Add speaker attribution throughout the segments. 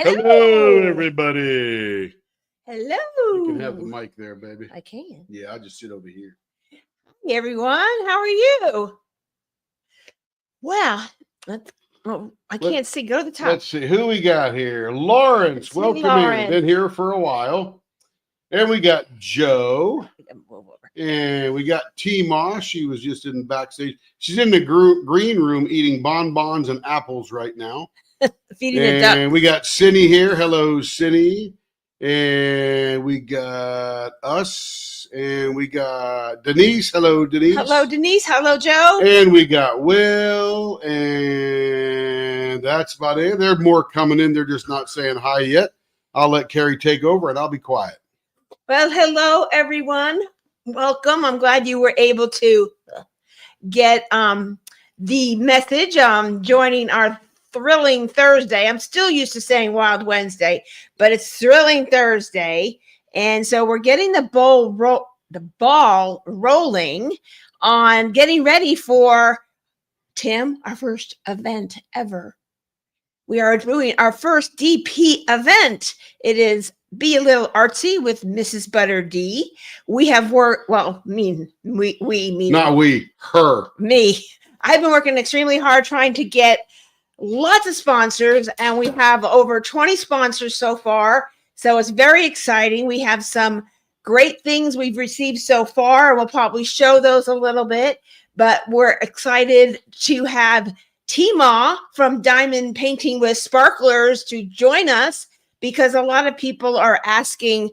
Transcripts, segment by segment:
Speaker 1: Hello, everybody.
Speaker 2: Hello.
Speaker 1: You can have the mic there, baby.
Speaker 2: I can.
Speaker 1: Yeah, I'll just sit over here.
Speaker 2: Hey, everyone. How are you? Well, I can't see. Go to the top.
Speaker 1: Let's see who we got here. Lawrence, welcome in. Been here for a while. And we got Joe. And we got TeeMaw. She was just in the backstage. She's in the green room eating bonbons and apples right now.
Speaker 2: Feeding the ducks.
Speaker 1: And we got Cindy here. Hello, Cindy. And we got us. And we got Denise. Hello, Denise.
Speaker 2: Hello, Denise. Hello, Joe.
Speaker 1: And we got Will. And that's about it. There are more coming in. They're just not saying hi yet. I'll let Carrie take over and I'll be quiet.
Speaker 2: Well, hello, everyone. Welcome. I'm glad you were able to get the message joining our Thrilling Thursday. I'm still used to saying Wild Wednesday, but it's Thrilling Thursday. And so we're getting the ball rolling on getting ready for, Tim, our first event ever. We are doing our first DP event. It is Be a Little Artsy with Mrs. Butter D. We have worked, well, me.
Speaker 1: Not we, her.
Speaker 2: Me. I've been working extremely hard trying to get lots of sponsors, and we have over 20 sponsors so far. So it's very exciting. We have some great things we've received so far, and we'll probably show those a little bit. But we're excited to have TeeMaw from Diamond Painting with Sparklers to join us, because a lot of people are asking,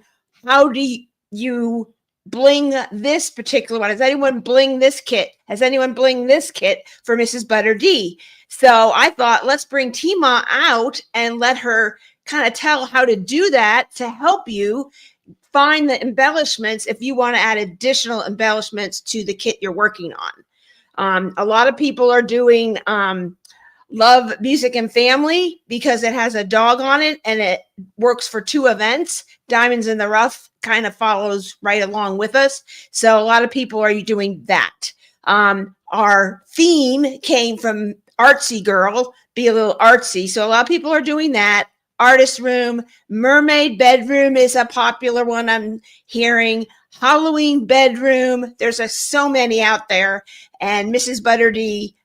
Speaker 2: how do you bling this particular one? Has anyone bling this kit? Has anyone bling this kit for Mrs. Butter D? So I thought, let's bring TeeMaw out and let her kind of tell how to do that to help you find the embellishments if you want to add additional embellishments to the kit you're working on. A lot of people are doing Love Music and Family because it has a dog on it and it works for 2 events. Diamonds in the Rough kind of follows right along with us. So a lot of people are doing that. Our theme came from Artsy Girl, Be a Little Artsy. So a lot of people are doing that. Artist Room, Mermaid Bedroom is a popular one I'm hearing. Halloween Bedroom. There's so many out there. And Mrs. Butter D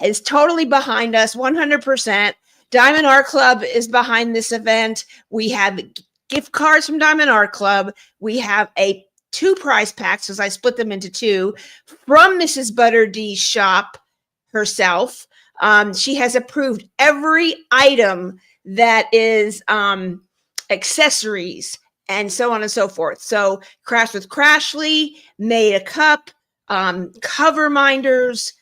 Speaker 2: is totally behind us, 100%. Diamond Art Club is behind this event. We have gift cards from Diamond Art Club. We have 2 prize packs, as I split them into 2, from Mrs. Butter D's shop herself. She has approved every item that is accessories and so on and so forth. So Crafts with Crashly made a cup, cover minders,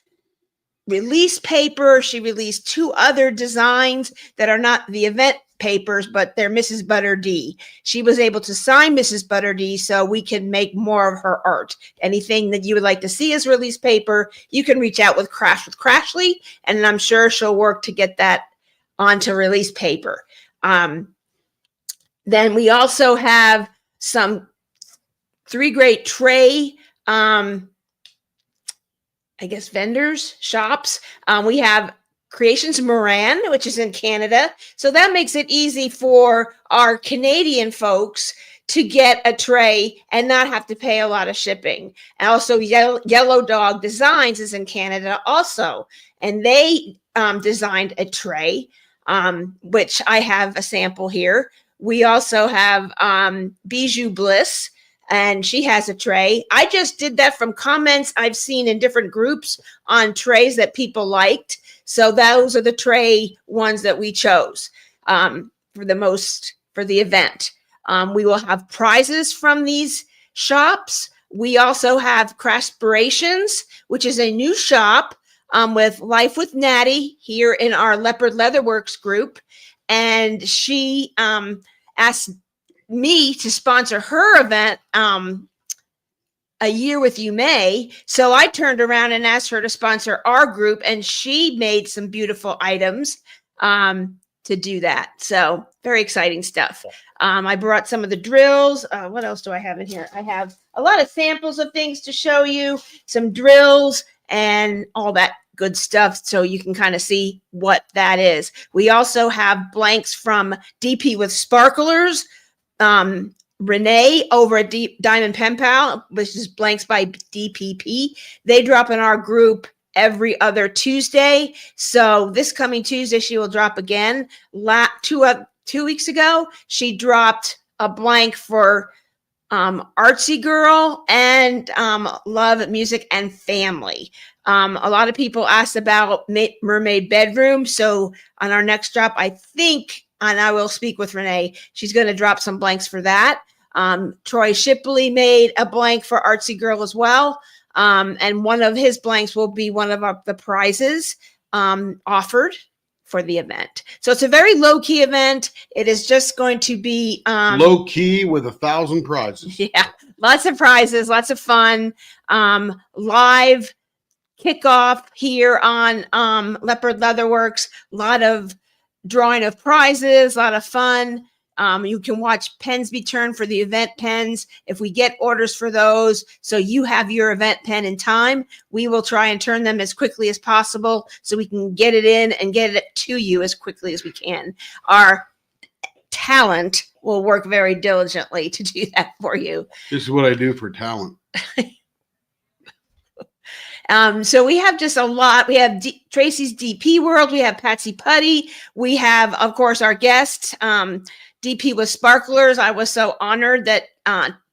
Speaker 2: release paper. She released 2 other designs that are not the event papers, but they're Mrs. Butter D. She was able to sign Mrs. Butter D so we can make more of her art. Anything that you would like to see as release paper, you can reach out with Crafts with Crashly, and I'm sure she'll work to get that onto release paper. Then we also have some 3 great tray, vendors, shops. We have Creations Moran, which is in Canada. So that makes it easy for our Canadian folks to get a tray and not have to pay a lot of shipping. And also Yellow Dog Designs is in Canada also. And they designed a tray, which I have a sample here. We also have Bijou Bliss, and she has a tray. I just did that from comments I've seen in different groups on trays that people liked. So those are the tray ones that we chose for the event. We will have prizes from these shops. We also have Craspirations, which is a new shop with Life with Natty here in our Leopard Leatherworks group. And she asked me to sponsor her event, A Year With You May. So I turned around and asked her to sponsor our group, and she made some beautiful items to do that. So very exciting stuff. I brought some of the drills. What else do I have in here? I have a lot of samples of things to show you, some drills and all that good stuff so you can kind of see what that is. We also have blanks from DP with Sparklers, Renee over at Diamond Pen Pal, which is blanks by DPP. They drop in our group every other Tuesday. So this coming Tuesday, she will drop again. 2 weeks ago, she dropped a blank for Artsy Girl and Love, Music, and Family. A lot of people asked about Mermaid Bedroom. So on our next drop, I think, and I will speak with Renee, she's going to drop some blanks for that. Troy Shipley made a blank for Artsy Girl as well. And one of his blanks will be one of the prizes offered for the event. So it's a very low-key event. It is just going to be
Speaker 1: low-key with 1,000 prizes.
Speaker 2: Yeah, lots of prizes, lots of fun. Live kickoff here on Leopard Leatherworks. A lot of drawing of prizes, a lot of fun. You can watch pens be turned for the event pens. If we get orders for those, so you have your event pen in time, we will try and turn them as quickly as possible so we can get it in and get it to you as quickly as we can. Our talent will work very diligently to do that for you.
Speaker 1: This is what I do for talent.
Speaker 2: So we have just a lot. We have Tracy's DP World. We have Patsy Putty. We have, of course, our guest, DP with Sparklers. I was so honored that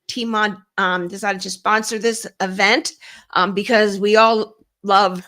Speaker 2: TeeMaw decided to sponsor this event because we all love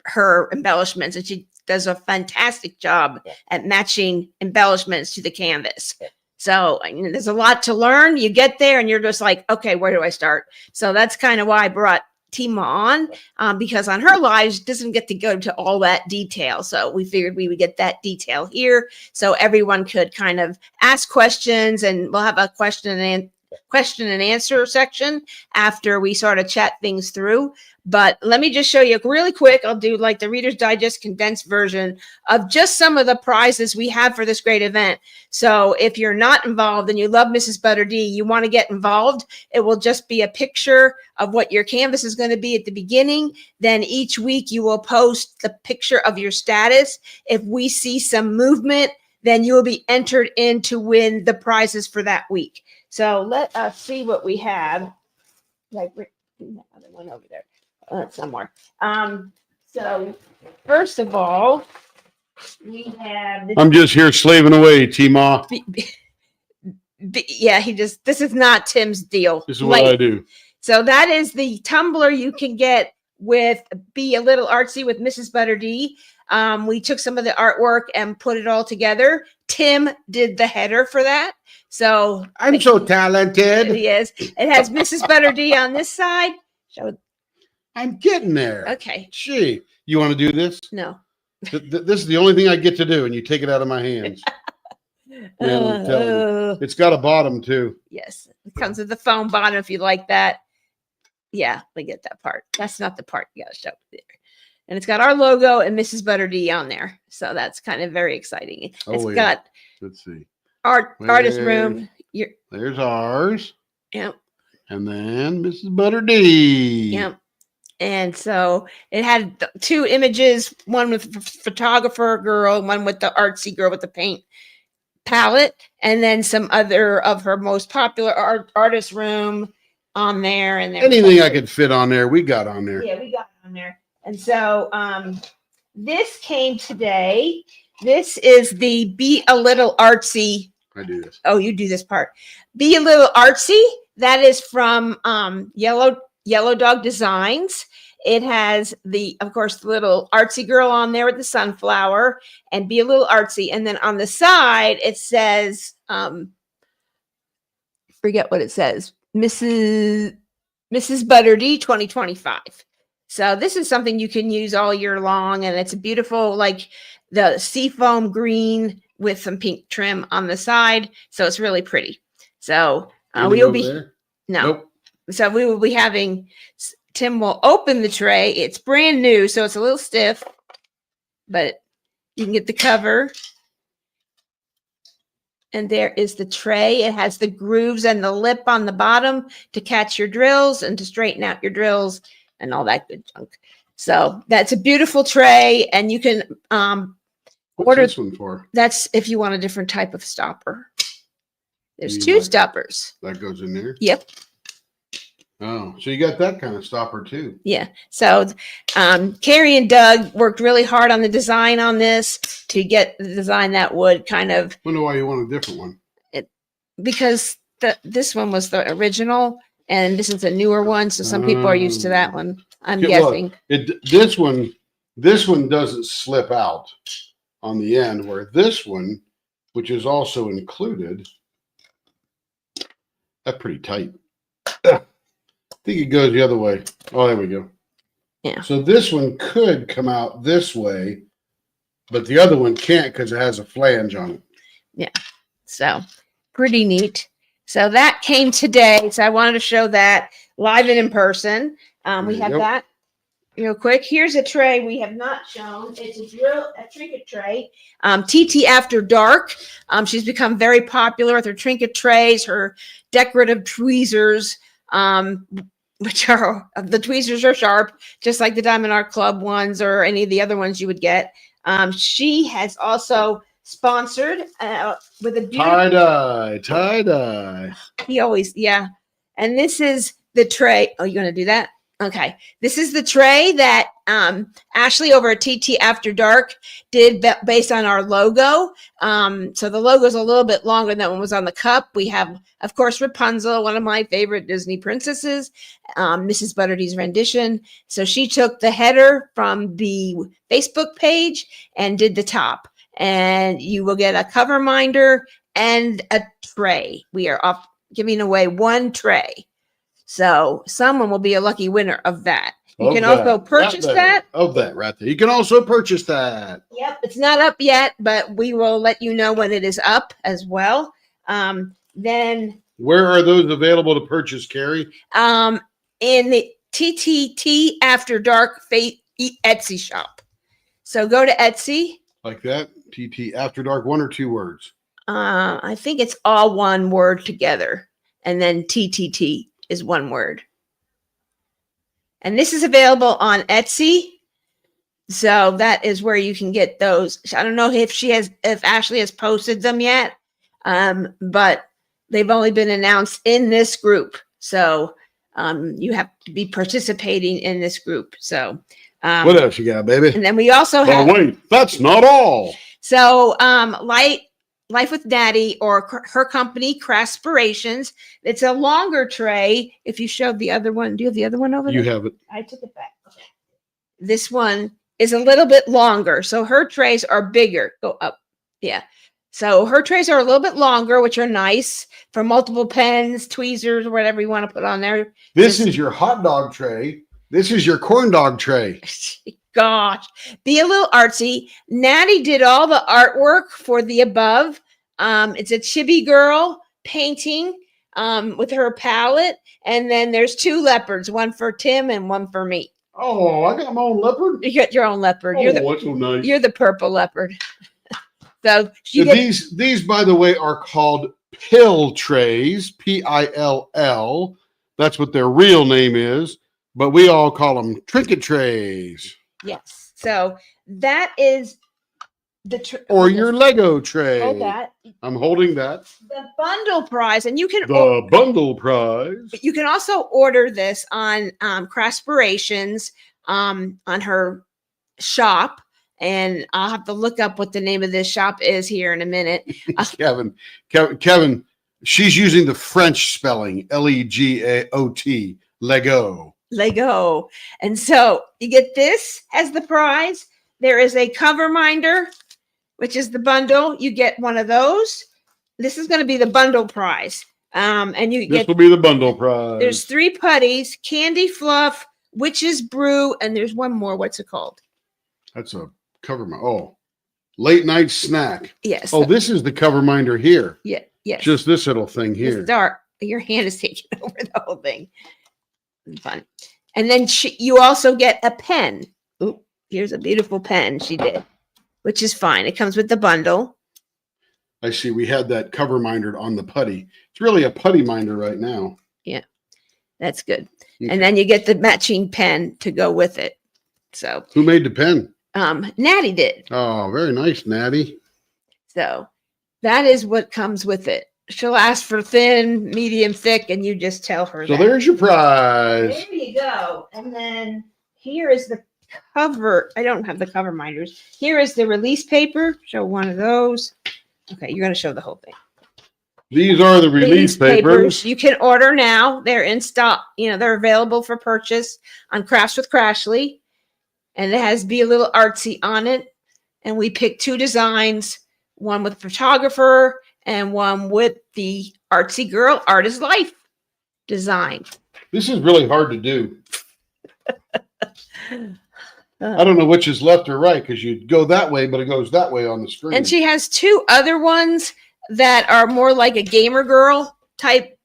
Speaker 2: her embellishments, and she does a fantastic job at matching embellishments to the canvas. So there's a lot to learn. You get there and you're just like, okay, where do I start? So that's kind of why I brought TeeMaw on, because on her live, she doesn't get to go to all that detail. So we figured we would get that detail here so everyone could kind of ask questions, and we'll have a question and answer section after we sort of chat things through. But let me just show you really quick. I'll do like the Reader's Digest condensed version of just some of the prizes we have for this great event. So if you're not involved and you love Mrs. Butter D, you want to get involved, it will just be a picture of what your canvas is going to be at the beginning. Then each week you will post the picture of your status. If we see some movement, then you will be entered in to win the prizes for that week. So let us see what we have. Like the other one over there. Somewhere. So first of all, we have
Speaker 1: I'm just here slaving away, TeeMaw.
Speaker 2: Yeah, this is not Tim's deal.
Speaker 1: This is what I do.
Speaker 2: So that is the tumbler you can get with Be a Little Artsy with Mrs. Butter D. We took some of the artwork and put it all together. Tim did the header for that. So
Speaker 1: I'm so talented.
Speaker 2: He is. It has Mrs. Butter D on this side. Show.
Speaker 1: I'm getting there.
Speaker 2: Okay.
Speaker 1: Gee, you want to do this?
Speaker 2: No.
Speaker 1: This is the only thing I get to do, and you take it out of my hands. It's got a bottom too.
Speaker 2: Yes, it comes with the foam bottom if you like that. Yeah, I get that part. That's not the part you got to show there. And it's got our logo and Mrs. Butter D on there, so that's kind of very exciting. It's got.
Speaker 1: Let's see.
Speaker 2: Artist room.
Speaker 1: There's ours.
Speaker 2: Yep.
Speaker 1: And then Mrs. Butter D.
Speaker 2: Yep. And so it had two images, one with photographer girl, one with the artsy girl with the paint palette, and then some other of her most popular artist room on there. And
Speaker 1: anything I could fit on there, we got on there.
Speaker 2: Yeah, we got on there. And so this came today. This is the Be a Little Artsy.
Speaker 1: I do this.
Speaker 2: Oh, you do this part. Be a Little Artsy. That is from Yellow Dog Designs. It has of course, the little artsy girl on there with the sunflower and Be a Little Artsy. And then on the side, it says, forget what it says, Mrs. Butter D 2025. So this is something you can use all year long. And it's a beautiful, like the seafoam green with some pink trim on the side. So it's really pretty. So we will be,
Speaker 1: there?
Speaker 2: No.
Speaker 1: Nope.
Speaker 2: So we will be having, Tim will open the tray. It's brand new, so it's a little stiff, but you can get the cover. And there is the tray. It has the grooves and the lip on the bottom to catch your drills and to straighten out your drills and all that good junk. So that's a beautiful tray, and you can
Speaker 1: What's
Speaker 2: order
Speaker 1: this one for?
Speaker 2: That's if you want a different type of stopper. There's
Speaker 1: You
Speaker 2: two
Speaker 1: like-
Speaker 2: stoppers.
Speaker 1: That goes in there.
Speaker 2: Yep.
Speaker 1: Oh, so you got that kind of stopper too.
Speaker 2: Yeah. So Carrie and Doug worked really hard on the design on this to get the design that would kind of,
Speaker 1: Wonder why you want a different one.
Speaker 2: because this one was the original and this is a newer one. So some people are used to that one, I'm
Speaker 1: Look,
Speaker 2: guessing.
Speaker 1: this one doesn't slip out on the end, where this one, which is also included, that's pretty tight. I think it goes the other way. Oh, there we go.
Speaker 2: Yeah.
Speaker 1: So this one could come out this way, but the other one can't because it has a flange on it.
Speaker 2: Yeah. So pretty neat. So that came today. So I wanted to show that live and in person. We have that real quick. Here's a tray we have not shown. It's a trinket tray. TT After Dark. She's become very popular with her trinket trays, her decorative tweezers, which are, the tweezers are sharp, just like the Diamond Art Club ones or any of the other ones you would get. She has also sponsored with a beautiful
Speaker 1: tie-dye.
Speaker 2: He always, yeah. And this is the tray. Oh, you're going to do that? Okay. This is the tray that Ashley over at TT After Dark did based on our logo. So the logo is a little bit longer than what was on the cup. We have, of course, Rapunzel, one of my favorite Disney princesses, Mrs. Butterdy's rendition. So she took the header from the Facebook page and did the top. And you will get a cover minder and a tray. We are giving away one tray. So someone will be a lucky winner of that. You can also purchase that.
Speaker 1: Of that right there. You can also purchase that.
Speaker 2: Yep. It's not up yet, but we will let you know when it is up as well. Then
Speaker 1: where are those available to purchase, Carrie?
Speaker 2: In the TTT After Dark Etsy shop. So go to Etsy.
Speaker 1: Like that? TT After Dark, 1 or 2 words?
Speaker 2: I think it's all one word together. And then TTT is one word. And this is available on Etsy. So that is where you can get those. I don't know if Ashley has posted them yet. But they've only been announced in this group. So you have to be participating in this group. So
Speaker 1: what else you got, baby?
Speaker 2: And then we also have.
Speaker 1: Oh, wait, that's not all.
Speaker 2: So Life with Daddy, or her company, Craspirations. It's a longer tray. If you showed the other one, do you have the other one over there?
Speaker 1: You have it.
Speaker 2: I took it back. Okay. This one is a little bit longer. So her trays are bigger. Go up. Yeah. So her trays are a little bit longer, which are nice for multiple pens, tweezers, whatever you want to put on there.
Speaker 1: This is your hot dog tray. This is your corn dog tray.
Speaker 2: Gosh, be a little artsy. Natty did all the artwork for the above. It's a chibi girl painting with her palette. And then there's 2 leopards, one for Tim and one for me.
Speaker 1: Oh, I got my own leopard.
Speaker 2: You got your own leopard.
Speaker 1: Oh, that's so nice.
Speaker 2: You're the purple leopard. So
Speaker 1: these, by the way, are called pill trays, Pill. That's what their real name is, but we all call them trinket trays.
Speaker 2: Yes. So that is
Speaker 1: or your Lego tray.
Speaker 2: Hold that.
Speaker 1: I'm holding that.
Speaker 2: The bundle prize, and you can
Speaker 1: bundle prize.
Speaker 2: You can also order this on Craspirations on her shop. And I'll have to look up what the name of this shop is here in a minute.
Speaker 1: Kevin, she's using the French spelling, Legaot, Lego.
Speaker 2: Lego. And so you get this as the prize. There is a cover minder, which is the bundle. You get one of those. This is going to be the bundle prize. And you
Speaker 1: this will be the bundle prize.
Speaker 2: There's 3 putties, candy fluff, witch's brew, and there's one more. What's it called?
Speaker 1: That's a cover minder. Oh, late night snack.
Speaker 2: Yes.
Speaker 1: Oh, this is the cover minder here.
Speaker 2: Yeah. Yes.
Speaker 1: Just this little thing here.
Speaker 2: It's dark. Your hand is taking over the whole thing. Fun. And then you also get a pen. Ooh, here's a beautiful pen she did, which is fine. It comes with the bundle.
Speaker 1: I see. We had that cover minder on the putty. It's really a putty minder right now.
Speaker 2: Yeah, that's good. Okay. And then you get the matching pen to go with it.
Speaker 1: Okay.
Speaker 2: And then you get the matching pen. So that's So
Speaker 1: who made the pen?
Speaker 2: Natty did.
Speaker 1: Oh, very nice, Natty.
Speaker 2: So that is what comes with it. She'll ask for thin, medium, thick, and you just tell her.
Speaker 1: So there's your prize.
Speaker 2: There you go. And then here is the cover. I don't have the cover minders. Here is the release paper. Show one of those. Okay, you're going to show the whole thing. These
Speaker 1: are the release papers.
Speaker 2: You can order now. They're in stock. They're available for purchase on Crafts with Crashly. And it has Be a Little Artsy on it. And we picked 2 designs, one with photographer and one with the Artsy Girl Artist Life design.
Speaker 1: This is really hard to do. I don't know which is left or right because you go that way, but it goes that way on the screen.
Speaker 2: And she has 2 other ones that are more like a gamer girl type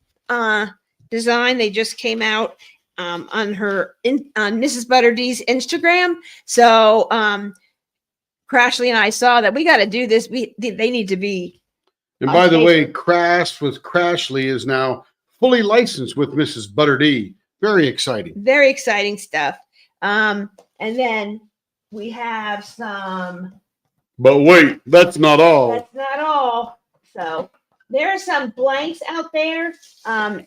Speaker 2: design. They just came out on Mrs. Butter D's Instagram. So Crashly and I saw that we got to do this. They need to be.
Speaker 1: And by the way, Crafts with Crashly is now fully licensed with Mrs. Butter D. Very exciting.
Speaker 2: Very exciting stuff. And then we have some.
Speaker 1: But wait, that's not all.
Speaker 2: That's not all. So there are some blanks out there.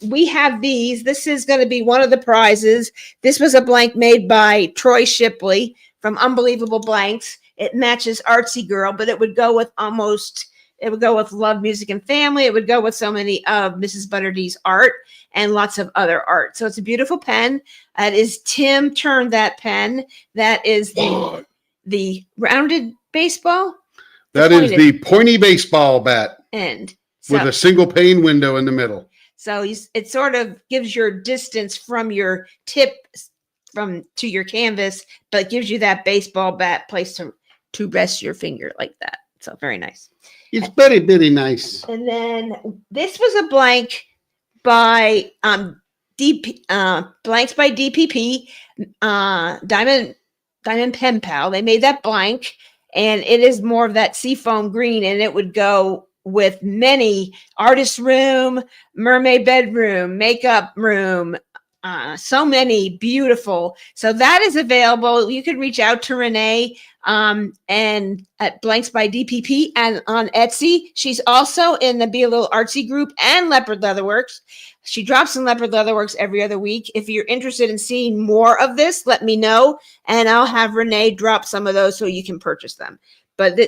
Speaker 2: We have these. This is going to be one of the prizes. This was a blank made by Troy Shipley from Unbelievable Blanks. It matches Artsy Girl, but it would go with Love, Music, and Family. It would go with so many of Mrs. Butter D's art and lots of other art. So it's a beautiful pen. That is Tim turned that pen. That is the rounded baseball.
Speaker 1: That is the pointy baseball bat.
Speaker 2: End.
Speaker 1: With a single pane window in the middle.
Speaker 2: So it sort of gives your distance from your tip to your canvas, but it gives you that baseball bat place to rest your finger like that. So very nice.
Speaker 1: It's very, very nice.
Speaker 2: And then this was a blank by blanks by DPP, Diamond Pen Pal. They made that blank, and it is more of that seafoam green, and it would go with many artist room, mermaid bedroom, makeup room, so many beautiful. So that is available. You can reach out to Renee and at Blanks by DPP and on Etsy. She's also in the Be a Little Artsy group and Leopard Leatherworks. She drops in Leopard Leatherworks every other week. If you're interested in seeing more of this, let me know, and I'll have Renee drop some of those so you can purchase them. But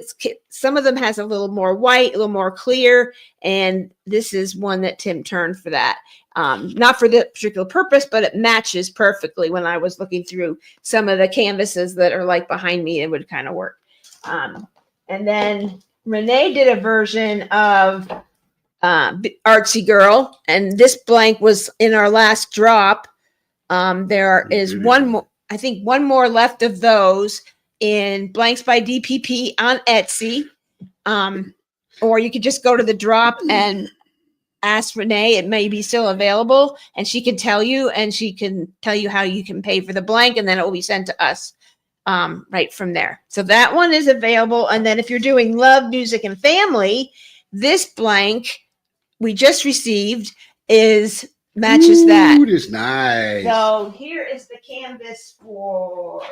Speaker 2: some of them has a little more white, a little more clear, and this is one that Tim turned for that. Not for that particular purpose, but it matches perfectly. When I was looking through some of the canvases that are like behind me, it would kind of work. And then Renee did a version of Artsy Girl, and this blank was in our last drop. There is one more, I think one more left of those in Blanks by DPP on Etsy. Or you could just go to the drop and ask Renee. It may be still available, and she can tell you, and she can tell you how you can pay for the blank, and then it will be sent to us right from there. So that one is available. And then if you're doing Love, Music, and Family, this blank we just received matches that.
Speaker 1: It is nice.
Speaker 2: So here is the canvas for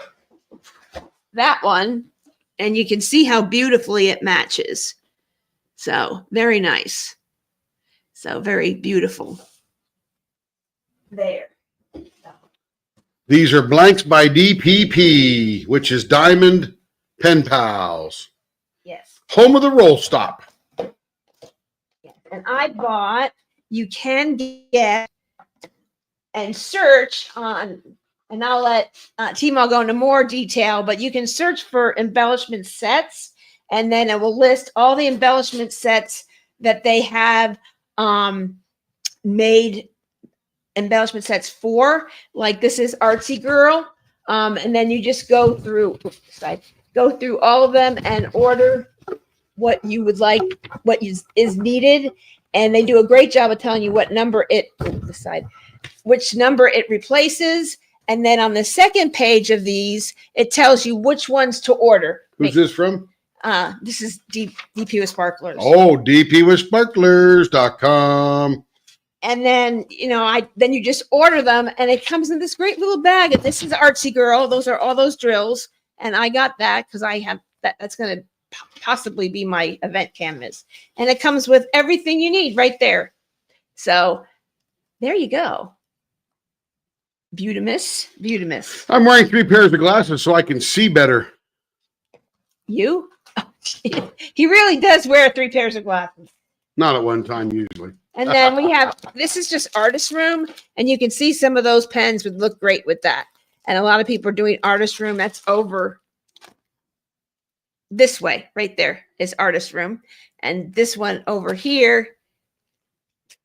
Speaker 2: that one, and you can see how beautifully it matches. So very nice. So very beautiful. There.
Speaker 1: These are Blanks by DPP, which is Diamond Pen Pals.
Speaker 2: Yes.
Speaker 1: Home of the roll stop.
Speaker 2: Yes. And I bought, you can get and search on, and I'll let TeeMaw go into more detail, but you can search for embellishment sets, and then it will list all the embellishment sets that they have made embellishment sets for. Like this is Artsy Girl, and then you just go through all of them and order what you would like, what is needed, and they do a great job of telling you what number which number it replaces. And then on the second page of these, it tells you which ones to order.
Speaker 1: Who's this from?
Speaker 2: This is DP with Sparklers.
Speaker 1: Oh, dpwithsparklers.com.
Speaker 2: And then, then you just order them and it comes in this great little bag. And this is Artsy Girl. Those are all those drills. And I got that because I have that. That's going to possibly be my event canvas. And it comes with everything you need right there. So there you go. Beautimus.
Speaker 1: I'm wearing 3 pairs of glasses so I can see better.
Speaker 2: You? He really does wear 3 pairs of glasses.
Speaker 1: Not at one time, usually.
Speaker 2: And then we have, this is just artist room. And you can see some of those pens would look great with that. And a lot of people are doing artist room. That's over this way. Right there is artist room. And this one over here.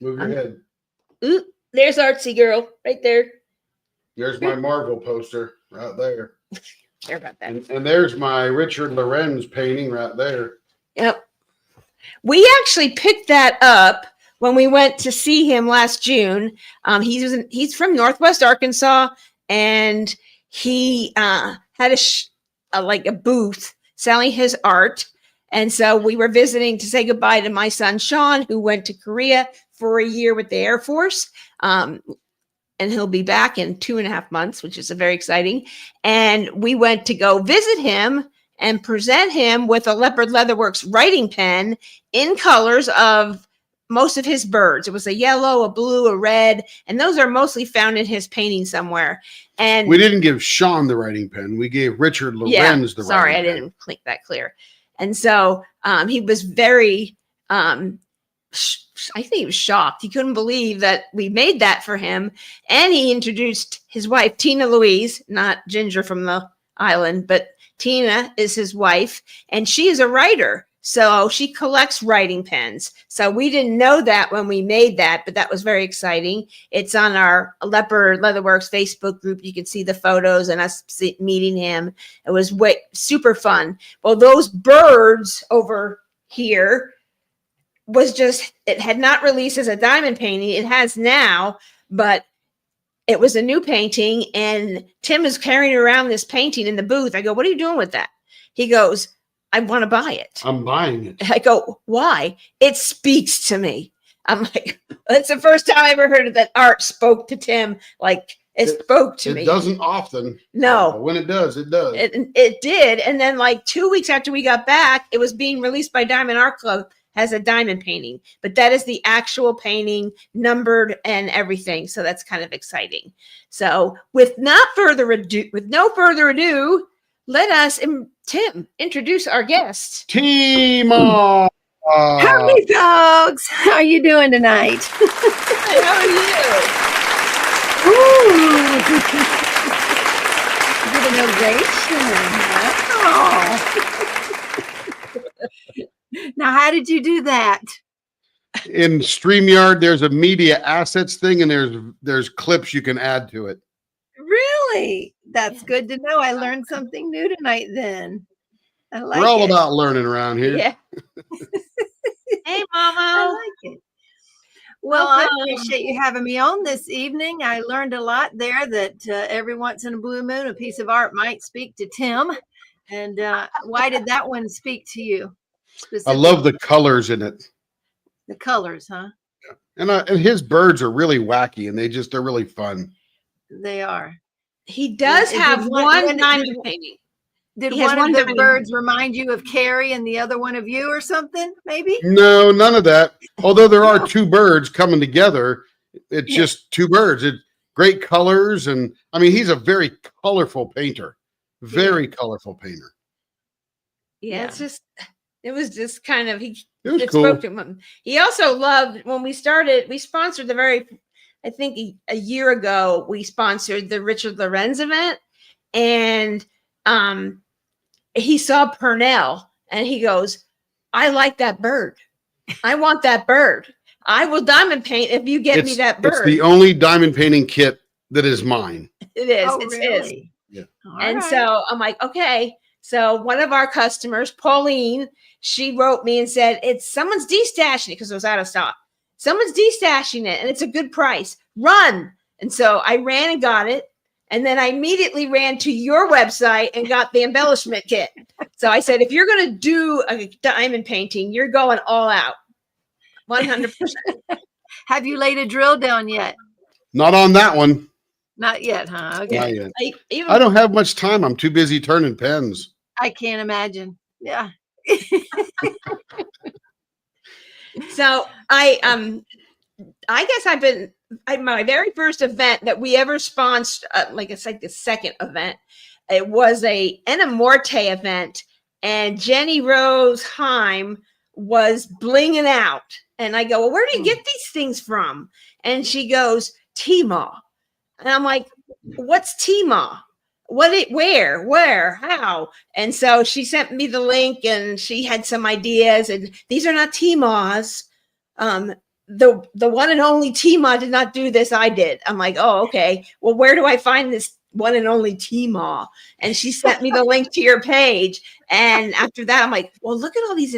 Speaker 1: Move your head.
Speaker 2: Ooh, there's Artsy Girl right there.
Speaker 1: There's my Marvel poster right there.
Speaker 2: Care about that.
Speaker 1: And there's my Richard Lorenz painting right there.
Speaker 2: Yep. We actually picked that up when we went to see him last June. He's from Northwest Arkansas, and he had a booth selling his art. And so we were visiting to say goodbye to my son, Sean, who went to Korea for a year with the Air Force. And he'll be back in 2.5 months, which is very exciting. And we went to go visit him and present him with a Leopard Leatherworks writing pen in colors of most of his birds. It was a yellow, a blue, a red, and those are mostly found in his painting somewhere. And
Speaker 1: we didn't give Sean the writing pen. We gave Richard Lorenz the writing pen.
Speaker 2: Sorry, I didn't make that clear. And so he was very, I think he was shocked. He couldn't believe that we made that for him. And he introduced his wife, Tina Louise, not Ginger from the island, but Tina is his wife, and she is a writer. So she collects writing pens. So we didn't know that when we made that, but that was very exciting. It's on our Leopard Leatherworks Facebook group. You can see the photos and us meeting him. It was super fun. Well, those birds over here it had not released as a diamond painting. It has now, but it was a new painting, and Tim is carrying around this painting in the booth. I go, what are you doing with that? He goes, I want to buy it.
Speaker 1: I'm buying it.
Speaker 2: I go, why? It speaks to me. I'm like, that's the first time I ever heard that art spoke to Tim. Like it spoke to me.
Speaker 1: It doesn't often.
Speaker 2: No.
Speaker 1: When it does, it does.
Speaker 2: It did. And then 2 weeks after we got back, it was being released by Diamond Art Club as a diamond painting. But that is the actual painting, numbered and everything. So that's kind of exciting. So with no further ado, let us, Tim, introduce our guest.
Speaker 1: TeeMaw.
Speaker 3: Howdy, folks. How are you doing tonight?
Speaker 2: How are you?
Speaker 3: Ooh. Good innovation. Wow. Now, how did you do that?
Speaker 1: In StreamYard, there's a media assets thing, and there's clips you can add to it.
Speaker 3: Really? That's good to know. I learned something new tonight then. I like
Speaker 1: We're all
Speaker 3: it.
Speaker 1: about learning around here.
Speaker 2: Yeah. Hey, Mama.
Speaker 3: I like it. Well, I appreciate you having me on this evening. I learned a lot there that every once in a blue moon, a piece of art might speak to Tim. And why did that one speak to you?
Speaker 1: I love the colors in it.
Speaker 3: The colors, huh?
Speaker 1: And his birds are really wacky, and they're really fun.
Speaker 3: They are.
Speaker 2: He does have one diamond painting.
Speaker 3: Did one of the birds remind you of Carrie and the other one of you or something, maybe?
Speaker 1: No, none of that. Although there are 2 birds coming together, it's just 2 birds. It's great colors. And I mean, he's a very colorful painter. Very colorful painter.
Speaker 2: Yeah, it was just kind of, it
Speaker 1: cool.
Speaker 2: spoke to him. He also loved, when we sponsored I think a year ago, we sponsored the Richard Lorenz event, and he saw Purnell, and he goes, I like that bird. I want that bird. I will diamond paint if you get me that bird.
Speaker 1: It's the only diamond painting kit that is mine.
Speaker 2: It is.
Speaker 3: Oh,
Speaker 2: it's
Speaker 3: really?
Speaker 2: his.
Speaker 3: Yeah.
Speaker 2: And so I'm like, okay. So one of our customers, Pauline, she wrote me and said, someone's destashing it because it was out of stock. Someone's destashing it and it's a good price. Run. And so I ran and got it. And then I immediately ran to your website and got the embellishment kit. So I said, if you're going to do a diamond painting, you're going all out. 100%.
Speaker 3: Have you laid a drill down yet?
Speaker 1: Not on that one.
Speaker 3: Not yet, huh? Okay.
Speaker 1: Not yet. I don't have much time. I'm too busy turning pens.
Speaker 3: I can't imagine. Yeah.
Speaker 2: So I guess my very first event that we ever sponsored, like it's like the second event. It was a Enamorte event, and Jenny Rose Heim was blinging out. And I go, well, where do you get these things from? And she goes, TeeMaw. And I'm like, what's TeeMaw? Where, how? And so she sent me the link, and she had some ideas, and these are not TeeMaws. The one and only TeeMaw did not do this. I did. I'm like, oh, okay. Well, where do I find this one and only TeeMaw? And she sent me the link to your page. And after that, I'm like, well, look at all these.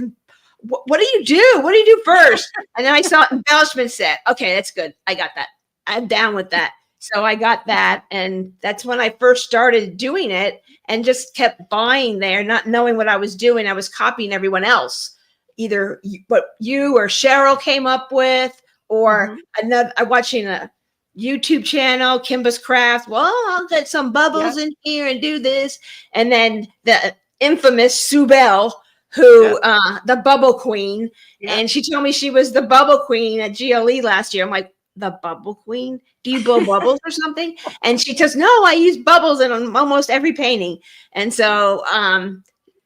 Speaker 2: What do you do? What do you do first? And then I saw embellishment set. Okay, that's good. I got that. I'm down with that. So I got that. And that's when I first started doing it and just kept buying there, not knowing what I was doing. I was copying everyone else. Either what you or Cheryl came up with, or another. I'm watching a YouTube channel, Kimba's Craft. Well, I'll get some bubbles in here and do this. And then the infamous Sue Bell, who the bubble queen. And she told me she was the bubble queen at GLE last year. I'm like, the bubble queen? Do you blow bubbles or something? And she says, no, I use bubbles in almost every painting. And so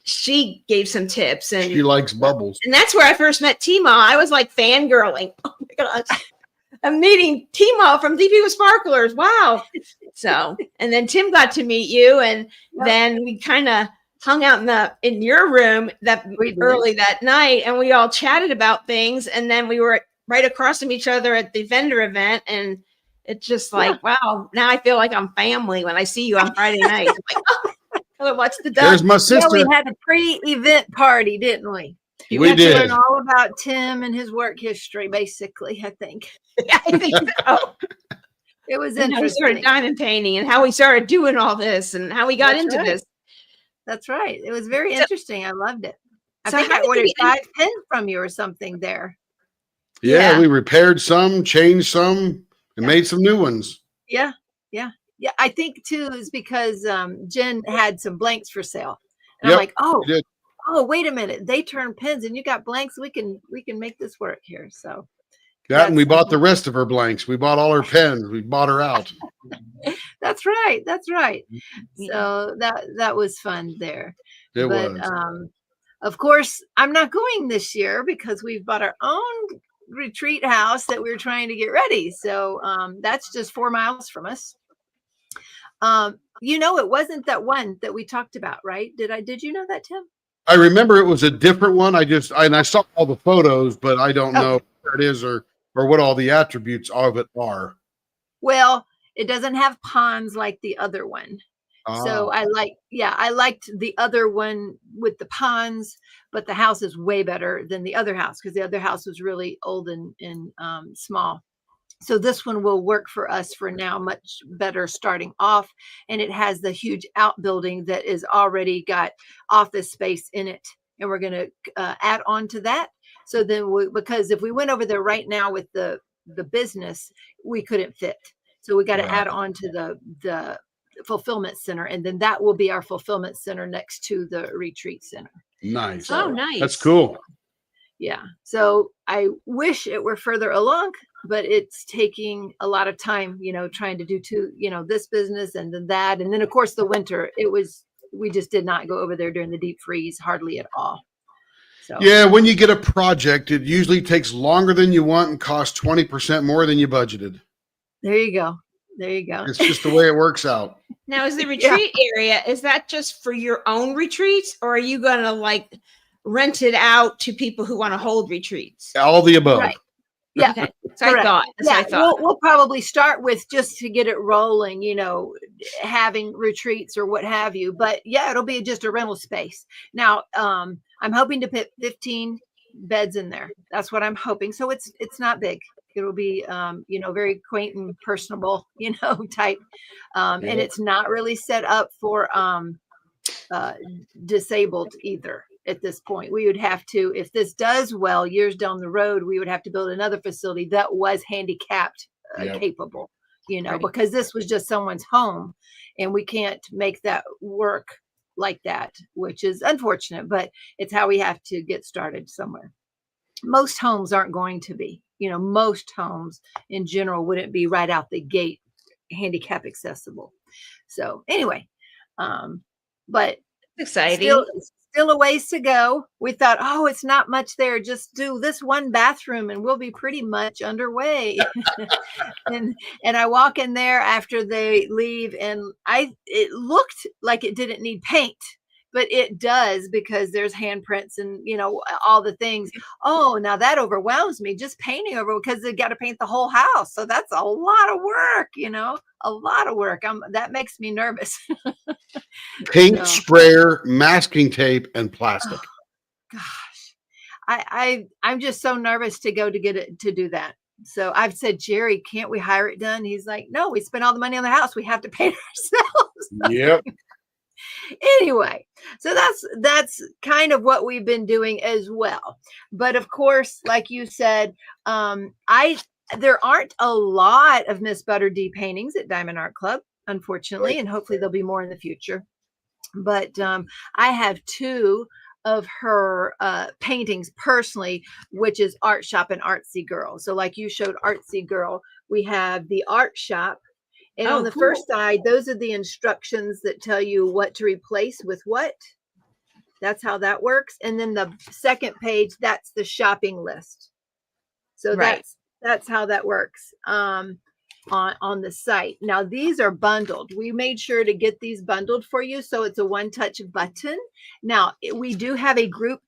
Speaker 2: she gave some tips, and
Speaker 1: she likes bubbles. And
Speaker 2: that's where I first met TeeMaw. I was like fangirling. Oh my gosh. I'm meeting TeeMaw from DP with Sparklers. Wow. So, and then Tim got to meet you, and then we kind of hung out in your room early that night, and we all chatted about things, and then we were right across from each other at the vendor event, and it's just like, wow, now I feel like I'm family when I see you on Friday night. I'm like, what's the done?
Speaker 1: There's my sister.
Speaker 3: Yeah, we had a pre-event party, didn't we?
Speaker 1: We did.
Speaker 3: Learn all about Tim and his work history, basically, I think.
Speaker 2: I think so.
Speaker 3: It was
Speaker 2: interesting. How we started diamond painting, and how we started doing all this, and how we got into this.
Speaker 3: That's right. It was very interesting. I loved it. I think I ordered 5 pens from you or something there.
Speaker 1: Yeah, we repaired some, changed some, and made some new ones.
Speaker 3: Yeah. I think too is because Jen had some blanks for sale, and I'm like, oh, wait a minute, they turn pens, and you got blanks. We can make this work here. So
Speaker 1: and we bought the rest of her blanks. We bought all her pens. We bought her out.
Speaker 3: That's right. So that was fun there.
Speaker 1: It was.
Speaker 3: Of course, I'm not going this year because we've bought our own retreat house that we're trying to get ready. So that's just 4 miles from us. It wasn't that one that we talked about, right? Did you know that, Tim?
Speaker 1: I remember it was a different one. I saw all the photos, but I don't know where it is or what all the attributes of it are.
Speaker 3: Well, it doesn't have ponds like the other one. So I liked the other one with the ponds, but the house is way better than the other house because the other house was really old and small. So this one will work for us for now, much better starting off. And it has the huge outbuilding that is already got office space in it. And we're going to add on to that. So then because if we went over there right now with the business, we couldn't fit. So we got to add on to the fulfillment center. And then that will be our fulfillment center next to the retreat center.
Speaker 1: Nice.
Speaker 2: So, nice.
Speaker 1: That's cool.
Speaker 3: Yeah. So I wish it were further along, but it's taking a lot of time, trying to do this business and then that. And then of course the winter, we just did not go over there during the deep freeze, hardly at all. So
Speaker 1: yeah, when you get a project, it usually takes longer than you want and costs 20% more than you budgeted.
Speaker 3: There you go.
Speaker 1: It's just the way it works out.
Speaker 2: Now, is the retreat area, is that just for your own retreats, or are you going to rent it out to people who want to hold retreats?
Speaker 1: All the above.
Speaker 3: Right. Yeah.
Speaker 2: Okay. So I thought. I thought.
Speaker 3: We'll probably start with just to get it rolling, having retreats or what have you. But yeah, it'll be just a rental space. Now, I'm hoping to put 15 beds in there. That's what I'm hoping. So it's not big. It'll be, very quaint and personable, type. And it's not really set up for disabled either. at this point. We would have to, if this does well years down the road, we would have to build another facility that was handicapped capable, because this was just someone's home, and we can't make that work like that, which is unfortunate, but it's how we have to get started somewhere. Most homes aren't going to be, most homes in general wouldn't be right out the gate handicap accessible. So anyway, but
Speaker 2: exciting.
Speaker 3: Still a ways to go. We thought, oh, it's not much there. Just do this one bathroom and we'll be pretty much underway. and I walk in there after they leave, and it looked like it didn't need paint, but it does, because there's handprints and all the things. Oh, now that overwhelms me, just painting over, because they got to paint the whole house. So that's a lot of work, a lot of work. That makes me nervous.
Speaker 1: Paint, sprayer, masking tape, and plastic.
Speaker 3: Oh, gosh, I'm just so nervous to go to get it to do that. So I've said, Jerry, can't we hire it done? He's like, no, we spent all the money on the house. We have to paint ourselves.
Speaker 1: Yep.
Speaker 3: Anyway, so that's kind of what we've been doing as well. But of course, like you said, there aren't a lot of Miss Butter D paintings at Diamond Art Club, unfortunately, and hopefully there'll be more in the future. But I have 2 of her paintings personally, which is Art Shop and Artsy Girl. So like you showed Artsy Girl, we have the Art Shop. And on the first side, those are the instructions that tell you what to replace with what. That's how that works. And then the second page, that's the shopping list. So that's how that works on the site. Now, these are bundled. We made sure to get these bundled for you, so it's a one-touch button. Now, we do have a group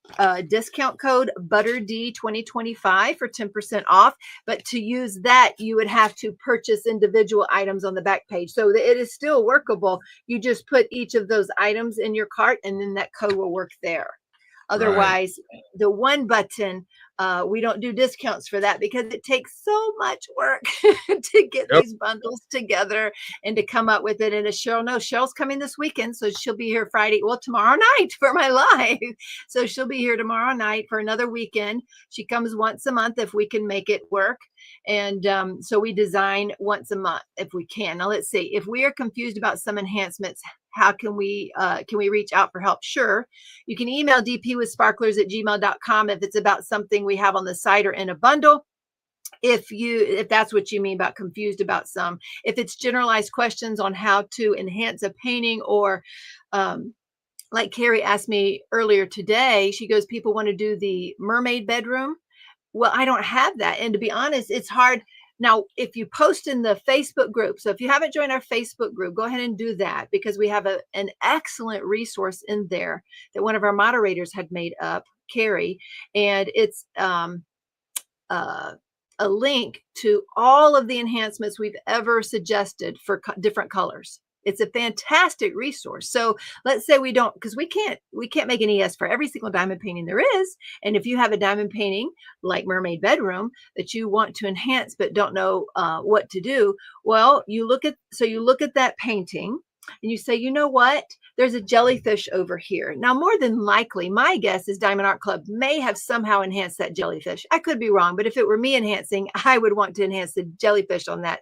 Speaker 3: discount code, ButterD 2025 for 10% off. But to use that, you would have to purchase individual items on the back page. So it is still workable. You just put each of those items in your cart, and then that code will work there. Otherwise, the one button, we don't do discounts for that, because it takes so much work to get these bundles together and to come up with it. And as Cheryl knows, Cheryl's coming this weekend, so she'll be here tomorrow night for my live. So she'll be here tomorrow night for another weekend. She comes once a month if we can make it work. And so we design once a month if we can. Now, let's see. If we are confused about some enhancements, how can we reach out for help? Sure. You can email dpwithsparklers@gmail.com if it's about something we have on the site or in a bundle. If that's what you mean about confused about some. If it's generalized questions on how to enhance a painting, or like Carrie asked me earlier today, she goes, people want to do the mermaid bedroom. Well, I don't have that. And to be honest, it's hard. Now, if you post in the Facebook group, so if you haven't joined our Facebook group, go ahead and do that, because we have an excellent resource in there that one of our moderators had made up, Carrie, and it's a link to all of the enhancements we've ever suggested for different colors. It's a fantastic resource. So let's say we don't, because we can't make an ES for every single diamond painting there is. And if you have a diamond painting like Mermaid Bedroom that you want to enhance but don't know what to do, well, you look at that painting and you say, you know what? There's a jellyfish over here. Now, more than likely, my guess is Diamond Art Club may have somehow enhanced that jellyfish. I could be wrong, but if it were me enhancing, I would want to enhance the jellyfish on that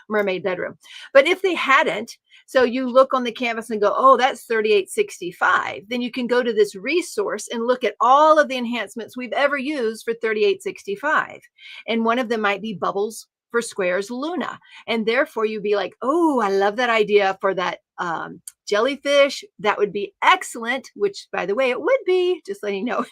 Speaker 3: Mermaid Bedroom. But if they hadn't, so you look on the canvas and go, oh, that's 3865. Then you can go to this resource and look at all of the enhancements we've ever used for 3865. And one of them might be Bubbles for Squares Luna. And therefore you'd be like, oh, I love that idea for that jellyfish. That would be excellent, which by the way, it would be, just letting you know.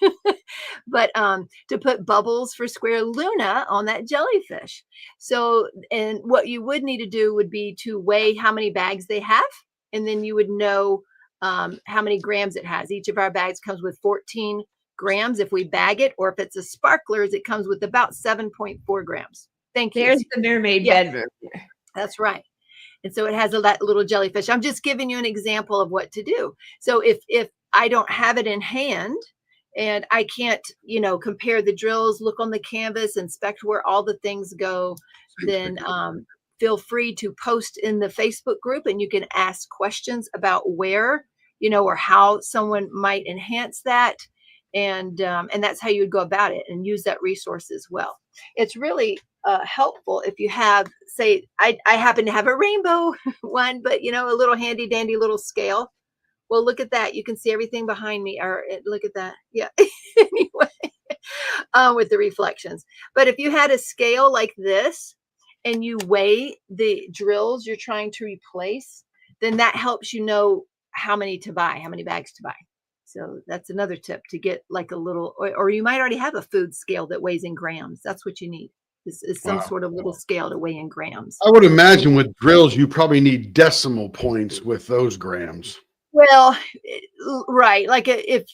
Speaker 3: But to put Bubbles for Square Luna on that jellyfish. So, and what you would need to do would be to weigh how many bags they have. And then you would know how many grams it has. Each of our bags comes with 14 grams if we bag it, or if it's a sparklers, it comes with about 7.4 grams. Thank you.
Speaker 2: There's the Mermaid Bedroom.
Speaker 3: That's right. And so it has that little jellyfish. I'm just giving you an example of what to do. So if I don't have it in hand and I can't, compare the drills, look on the canvas, inspect where all the things go, then feel free to post in the Facebook group, and you can ask questions about where, or how someone might enhance that. And that's how you would go about it and use that resource as well. It's really helpful if you have, say, I happen to have a rainbow one, but a little handy dandy little scale. Well, look at that. You can see everything behind me, or look at that. Yeah. Anyway, with the reflections. But if you had a scale like this and you weigh the drills you're trying to replace, then that helps you know how many to buy, how many bags to buy. So that's another tip, to get like a little, or you might already have a food scale that weighs in grams. That's what you need, is some sort of little scale to weigh in grams.
Speaker 1: I would imagine with drills, you probably need decimal points with those grams.
Speaker 3: Well, right. Like if,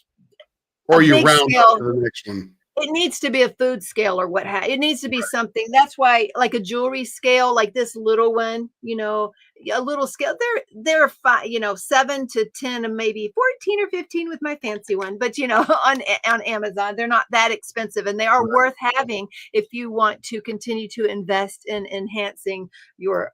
Speaker 1: or you round up to the next one.
Speaker 3: It needs to be a food scale or what it needs to be something. That's why, like a jewelry scale, like this little one, a little scale, they're 7 to 10 and maybe 14 or 15 with my fancy one. But on Amazon, they're not that expensive, and they are worth having if you want to continue to invest in enhancing your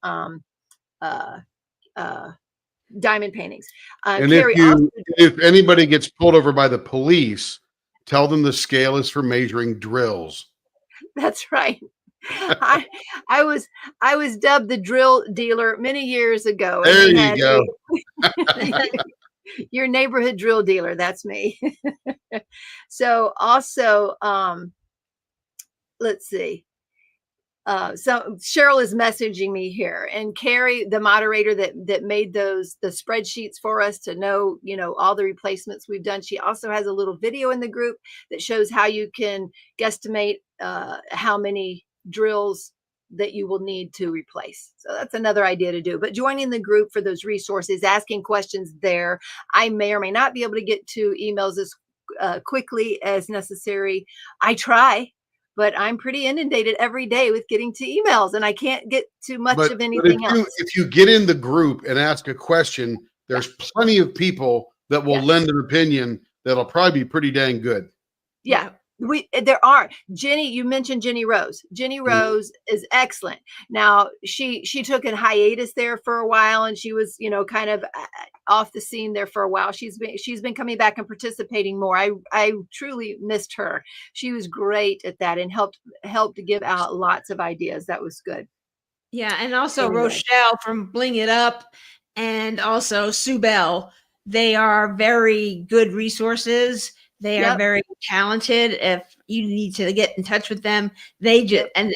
Speaker 3: diamond paintings.
Speaker 1: And if anybody gets pulled over by the police, tell them the scale is for measuring drills.
Speaker 3: That's right. I was dubbed the drill dealer many years ago.
Speaker 1: There you go.
Speaker 3: Your neighborhood drill dealer. That's me. So also, let's see. So Cheryl is messaging me here, and Carrie, the moderator that made the spreadsheets for us to know, all the replacements we've done. She also has a little video in the group that shows how you can guesstimate how many drills that you will need to replace. So that's another idea to do. But joining the group for those resources, asking questions there. I may or may not be able to get to emails as quickly as necessary. I try. But I'm pretty inundated every day with getting to emails, and I can't get to much of anything else.
Speaker 1: If you get in the group and ask a question, there's plenty of people that will lend an opinion that'll probably be pretty dang good.
Speaker 3: Yeah. There are. Jenny, you mentioned Jenny Rose. Jenny Rose is excellent. Now she took a hiatus there for a while, and she was, kind of off the scene there for a while. She's been coming back and participating more. I truly missed her. She was great at that and helped to give out lots of ideas. That was good.
Speaker 2: Yeah, and also Rochelle from Bling It Up, and also Sue Bell. They are very good resources. They are very talented. If you need to get in touch with them, they just, and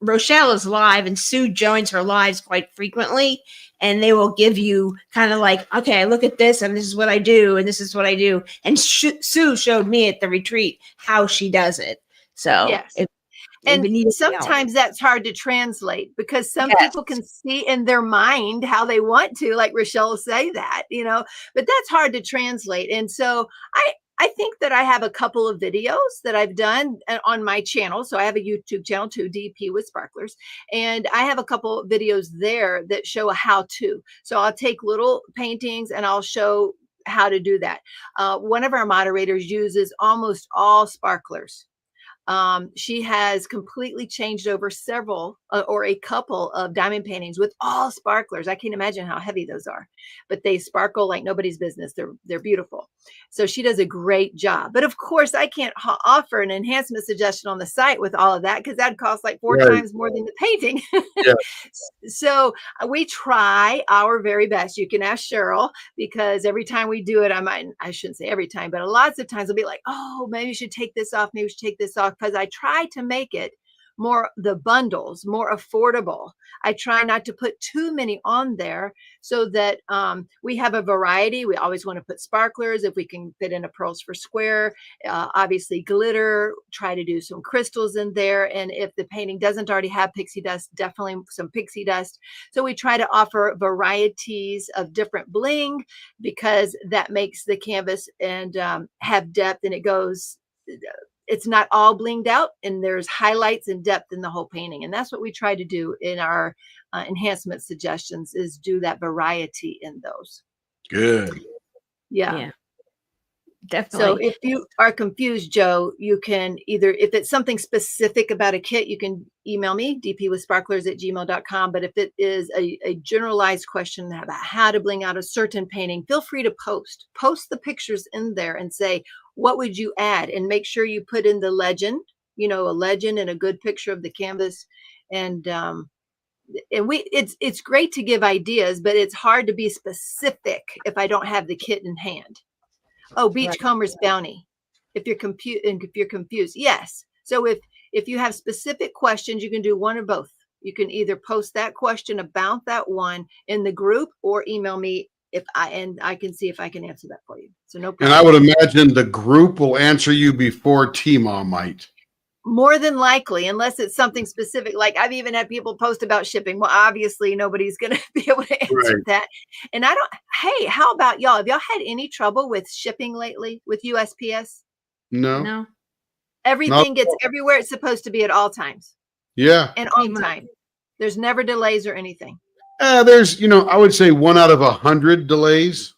Speaker 2: Rochelle is live, and Sue joins her lives quite frequently, and they will give you kind of like, okay, look at this, and this is what I do, and this is what I do. And Sue showed me at the retreat how she does it. So
Speaker 3: and sometimes that's hard to translate, because some people can see in their mind how they want to, like Rochelle say that, but that's hard to translate. And so I think that I have a couple of videos that I've done on my channel. So I have a YouTube channel too, DP with Sparklers. And I have a couple of videos there that show a how-to. So I'll take little paintings and I'll show how to do that. One of our moderators uses almost all sparklers. She has completely changed over several or a couple of diamond paintings with all sparklers. I can't imagine how heavy those are, but they sparkle like nobody's business. They're beautiful. So she does a great job. But of course, I can't offer an enhancement suggestion on the site with all of that, because that'd cost like 4 times more than the painting. So we try our very best. You can ask Cheryl, because every time we do it, I shouldn't say every time, but lots of times I'll be like, oh, maybe you should take this off. Maybe we should take this off. Because I try to make it the bundles more affordable. I try not to put too many on there, so that we have a variety. We always want to put sparklers if we can fit in a pearls for square, obviously glitter, try to do some crystals in there. And if the painting doesn't already have pixie dust, definitely some pixie dust. So we try to offer varieties of different bling, because that makes the canvas and have depth, and it's not all blinged out, and there's highlights and depth in the whole painting. And that's what we try to do in our enhancement suggestions, is do that variety in those.
Speaker 1: Good.
Speaker 3: Yeah.
Speaker 2: Definitely.
Speaker 3: So if you are confused, Joe, you can either, if it's something specific about a kit, you can email me, dpwithsparklers@gmail.com. But if it is a generalized question about how to bling out a certain painting, feel free to post the pictures in there and say, what would you add? And make sure you put in the legend, a legend and a good picture of the canvas. And it's great to give ideas, but it's hard to be specific if I don't have the kit in hand. Oh, Beachcomber's Bounty. If you're confused, yes. So if you have specific questions, you can do one or both. You can either post that question about that one in the group or email me and I can see if I can answer that for you. So no problem.
Speaker 1: And I would imagine the group will answer you before TeeMaw might.
Speaker 3: More than likely, unless it's something specific. Like I've even had people post about shipping. Well, obviously nobody's going to be able to answer that. And hey, how about y'all? Have y'all had any trouble with shipping lately with USPS?
Speaker 1: No.
Speaker 3: Everything gets everywhere it's supposed to be at all times.
Speaker 1: Yeah.
Speaker 3: And on time. There's never delays or anything.
Speaker 1: There's, I would say 1 out of 100 delays.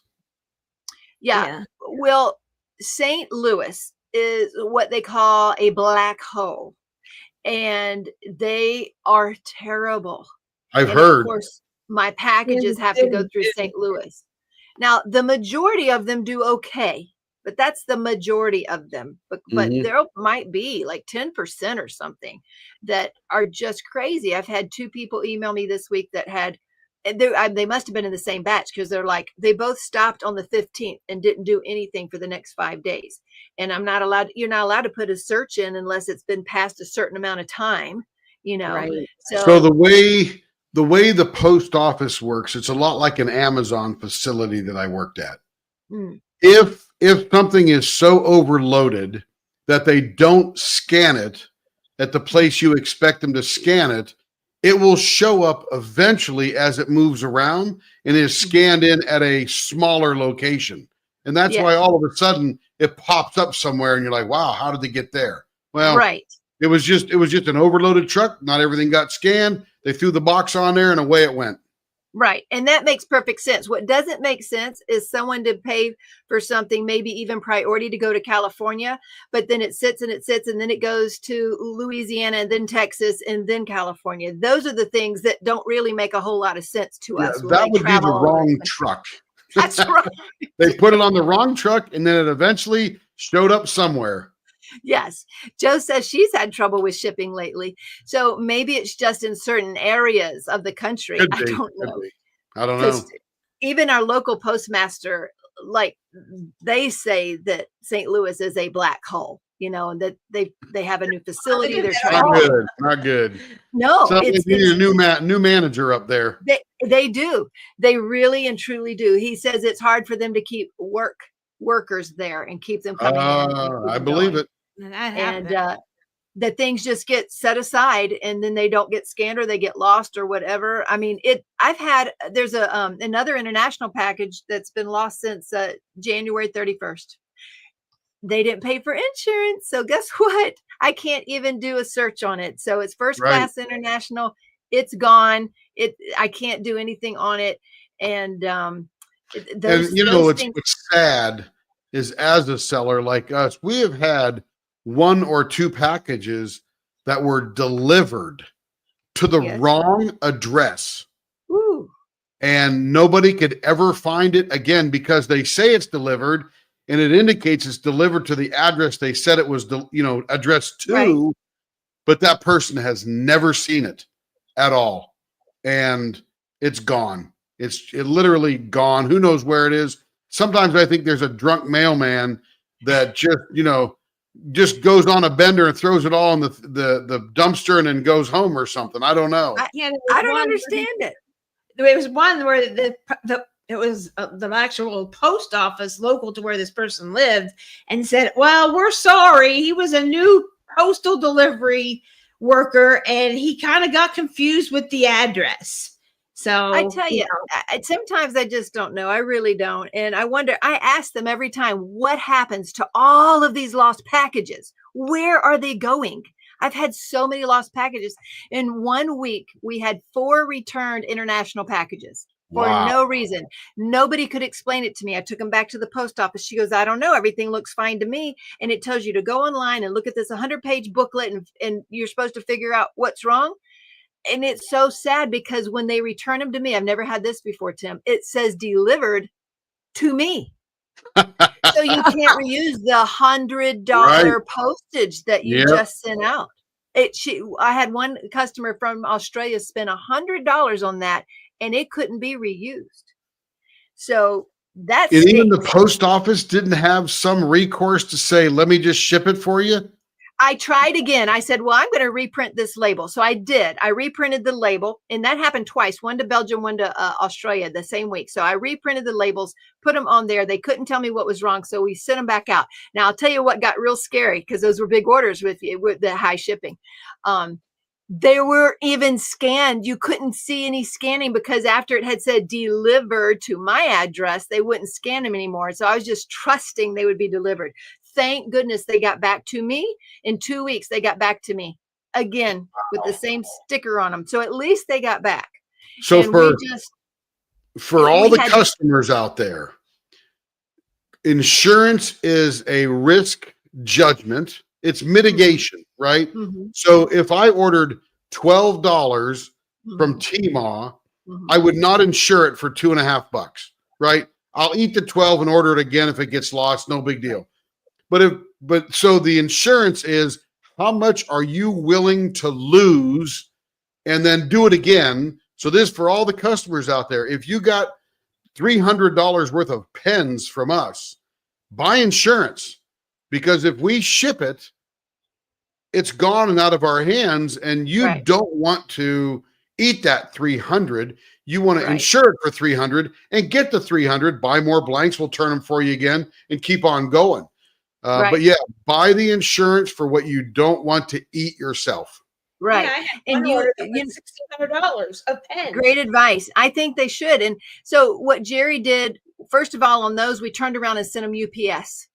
Speaker 3: Yeah. Well, St. Louis is what they call a black hole, and they are terrible.
Speaker 1: I've heard. Of
Speaker 3: course, my packages have to go through St. Louis. Now, the majority of them do okay, but that's the majority of them. But there might be like 10% or something that are just crazy. I've had 2 people email me this week that had, they must have been in the same batch, because they're like, they both stopped on the 15th and didn't do anything for the next 5 days. And you're not allowed to put a search in unless it's been past a certain amount of time,
Speaker 2: Right.
Speaker 1: So the way the post office works, it's a lot like an Amazon facility that I worked at. If something is so overloaded that they don't scan it at the place you expect them to scan it, it will show up eventually as it moves around and is scanned in at a smaller location. And that's why all of a sudden it pops up somewhere and you're like, wow, how did they get there? Well, it was just an overloaded truck. Not everything got scanned. They threw the box on there and away it went.
Speaker 3: Right. And that makes perfect sense. What doesn't make sense is someone to pay for something, maybe even priority to go to California, but then it sits and then it goes to Louisiana and then Texas and then California. Those are the things that don't really make a whole lot of sense to us.
Speaker 1: That would be the wrong truck.
Speaker 3: That's right.
Speaker 1: They put it on the wrong truck and then it eventually showed up somewhere.
Speaker 3: Yes. Joe says she's had trouble with shipping lately. So maybe it's just in certain areas of the country. I don't know.
Speaker 1: I don't know.
Speaker 3: Even our local postmaster, like, they say that St. Louis is a black hole, and that they have a new facility. They're trying
Speaker 1: not good.
Speaker 3: No,
Speaker 1: it's a new manager up there.
Speaker 3: They do. They really and truly do. He says it's hard for them to keep workers there and keep them coming in.
Speaker 1: I believe it.
Speaker 3: And that things just get set aside and then they don't get scanned or they get lost or whatever. I mean, there's another international package that's been lost since January 31st. They didn't pay for insurance. So guess what? I can't even do a search on it. So it's first class international. It's gone. I can't do anything on it. And
Speaker 1: what's sad is, as a seller like us, we have had 1 or 2 packages that were delivered to the wrong address.
Speaker 3: Ooh.
Speaker 1: And nobody could ever find it again because they say it's delivered and it indicates it's delivered to the address they said it was, addressed to, but that person has never seen it at all. And it's gone. It's literally gone. Who knows where it is? Sometimes I think there's a drunk mailman that just goes on a bender and throws it all in the dumpster and then goes home or something. I don't know.
Speaker 3: I don't understand it.
Speaker 2: There was one where it was the actual post office local to where this person lived and said, well, we're sorry. He was a new postal delivery worker and he kind of got confused with the address. So
Speaker 3: I tell you, sometimes I just don't know. I really don't. And I wonder, I ask them every time, what happens to all of these lost packages? Where are they going? I've had so many lost packages. In 1 week, we had 4 returned international packages. for
Speaker 1: Wow.
Speaker 3: no reason. Nobody could explain it to me. I took them back to the post office. She goes, I don't know. Everything looks fine to me. And it tells you to go online and look at this 100-page booklet and you're supposed to figure out what's wrong. And it's so sad because when they return them to me, I've never had this before, Tim, it says delivered to me. So you can't reuse the $100
Speaker 1: Right.
Speaker 3: postage that you
Speaker 1: Yep.
Speaker 3: just sent out. I had one customer from Australia spend $100 on that and it couldn't be reused. So that's
Speaker 1: And even the post office didn't have some recourse to say, let me just ship it for you.
Speaker 3: I tried again. I said, well, I'm going to reprint this label. So I did. I reprinted the label, and that happened twice, one to Belgium, one to Australia the same week. So I reprinted the labels, put them on there. They couldn't tell me what was wrong. So we sent them back out. Now I'll tell you what got real scary, because those were big orders with the high shipping. They were even scanned. You couldn't see any scanning because after it had said delivered to my address, they wouldn't scan them anymore. So I was just trusting they would be delivered. Thank goodness they got back to me. In 2 weeks, they got back to me again with the same sticker on them. So at least they got back.
Speaker 1: So
Speaker 3: And
Speaker 1: for all the customers out there, insurance is a risk judgment. It's mitigation, right?
Speaker 3: Mhm.
Speaker 1: So if I ordered $12 from TeeMaw, I would not insure it for $2.50, right? I'll eat the 12 and order it again if it gets lost, no big deal. But so the insurance is how much are you willing to lose and then do it again. So this for all the customers out there, if you got $300 worth of pens from us, buy insurance, because if we ship it, it's gone and out of our hands, and you don't want to eat that 300. You want to insure it for 300 and get the 300, buy more blanks. We'll turn them for you again and keep on going. But yeah, buy the insurance for what you don't want to eat yourself.
Speaker 2: Right. Yeah, I had and you $1,600 of pens.
Speaker 3: Great advice. I think they should. And so what Jerry did, first of all, on those, we turned around and sent them UPS.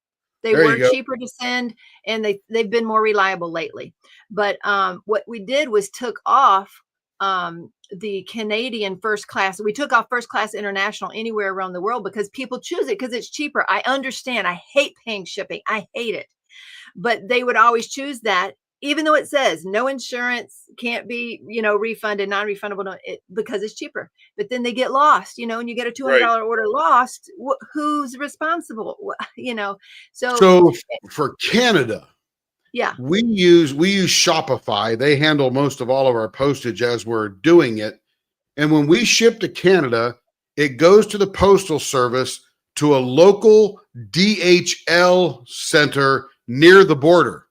Speaker 3: They were cheaper to send, and they've been more reliable lately. But what we did was took off the Canadian first class. We took off first class international anywhere around the world because people choose it because it's cheaper. I understand. I hate paying shipping. I hate it. But they would always choose that, even though it says no insurance, can't be, refunded, non-refundable, because it's cheaper. But then they get lost, and you get a $200 order lost. Who's responsible? So
Speaker 1: for Canada,
Speaker 3: yeah,
Speaker 1: we use Shopify. They handle most of all of our postage as we're doing it. And when we ship to Canada, it goes to the postal service to a local DHL center near the border.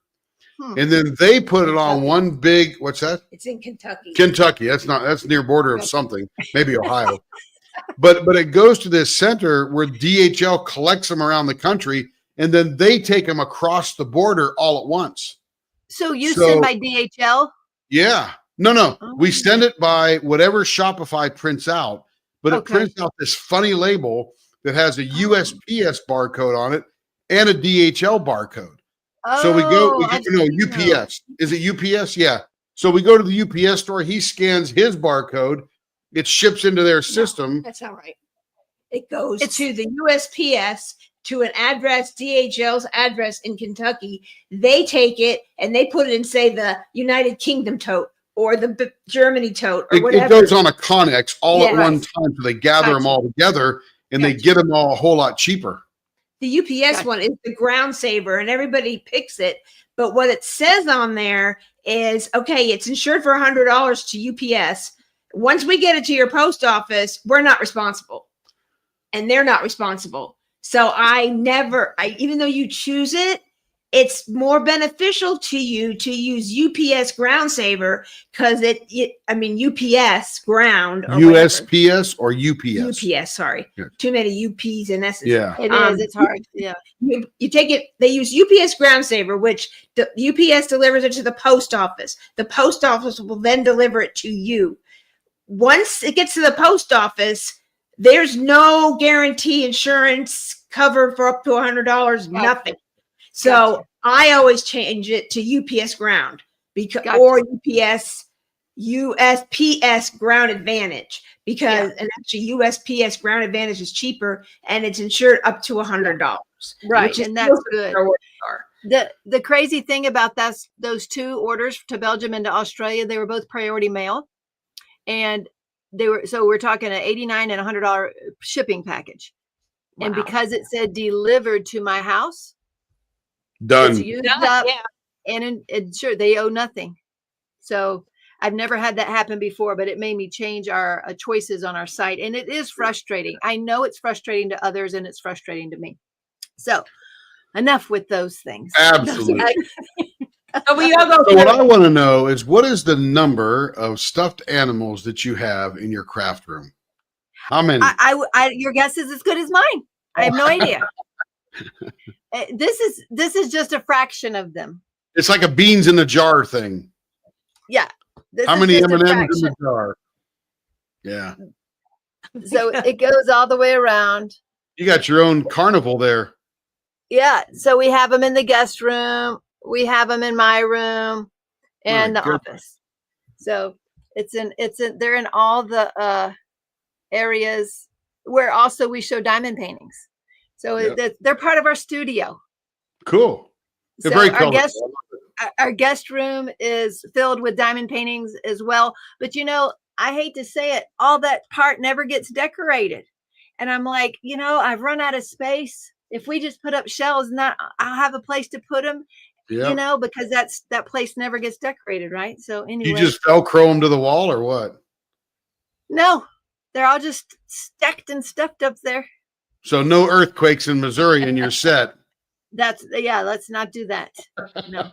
Speaker 1: And then they put it on one big, what's that?
Speaker 2: It's in Kentucky.
Speaker 1: Kentucky. That's near border of something, maybe Ohio. But it goes to this center where DHL collects them around the country, and then they take them across the border all at once.
Speaker 3: So you send by DHL?
Speaker 1: Yeah. No. We send it by whatever Shopify prints out, but it prints out this funny label that has a USPS barcode on it and a DHL barcode. So we go UPS. Is it UPS? Yeah. So we go to the UPS store. He scans his barcode. It ships into their system.
Speaker 2: No, that's not right. It goes to the USPS, to an address, DHL's address in Kentucky. They take it and they put it in, say, the United Kingdom tote or the Germany tote or whatever.
Speaker 1: It goes on a Connex all at one time. So they gather them all together and they get them all a whole lot cheaper.
Speaker 2: The UPS one is the ground saver, and everybody picks it. But what it says on there is, it's insured for $100 to UPS. Once we get it to your post office, we're not responsible. And they're not responsible. So even though you choose it, it's more beneficial to you to use UPS ground saver because UPS ground. Or
Speaker 1: USPS or UPS?
Speaker 2: UPS, sorry. Yeah. Too many UPs and S's.
Speaker 1: Yeah.
Speaker 3: It is. It's hard. Yeah.
Speaker 2: You take it, they use UPS ground saver, which the UPS delivers it to the post office. The post office will then deliver it to you. Once it gets to the post office, there's no guarantee insurance covered for up to $100, nothing. So I always change it to UPS ground or USPS ground advantage, because an extra USPS Ground Advantage is cheaper and it's insured up to $100.
Speaker 3: Right, and that's good.
Speaker 2: Are.
Speaker 3: The crazy thing about those 2 orders to Belgium and to Australia, they were both priority mail, and we're talking an $89 and $100 shipping package. Wow. And because it said delivered to my house,
Speaker 1: done.
Speaker 3: It's used up, and sure, they owe nothing. So I've never had that happen before, but it made me change our choices on our site, and it is frustrating. I know it's frustrating to others, and it's frustrating to me. So enough with those things.
Speaker 1: Absolutely.
Speaker 2: So
Speaker 1: what I want to know is, what is the number of stuffed animals that you have in your craft room? How many?
Speaker 3: Your guess is as good as mine. I have no idea. This is just a fraction of them.
Speaker 1: It's like a beans in the jar thing.
Speaker 3: Yeah.
Speaker 1: How many M&Ms in the jar? Yeah.
Speaker 3: So it goes all the way around.
Speaker 1: You got your own carnival there.
Speaker 3: Yeah. So we have them in the guest room. We have them in my room and the office. So they're in all the areas where also we show diamond paintings. So they're part of our studio.
Speaker 1: Cool. They're very colorful.
Speaker 3: Our guest room is filled with diamond paintings as well. But, I hate to say it, all that part never gets decorated. And I'm like, I've run out of space. If we just put up shelves, I'll have a place to put them, because that place never gets decorated, right? So anyway.
Speaker 1: You just Velcro them to the wall or what?
Speaker 3: No, they're all just stacked and stuffed up there.
Speaker 1: So no earthquakes in Missouri in your set.
Speaker 3: Let's not do that. No,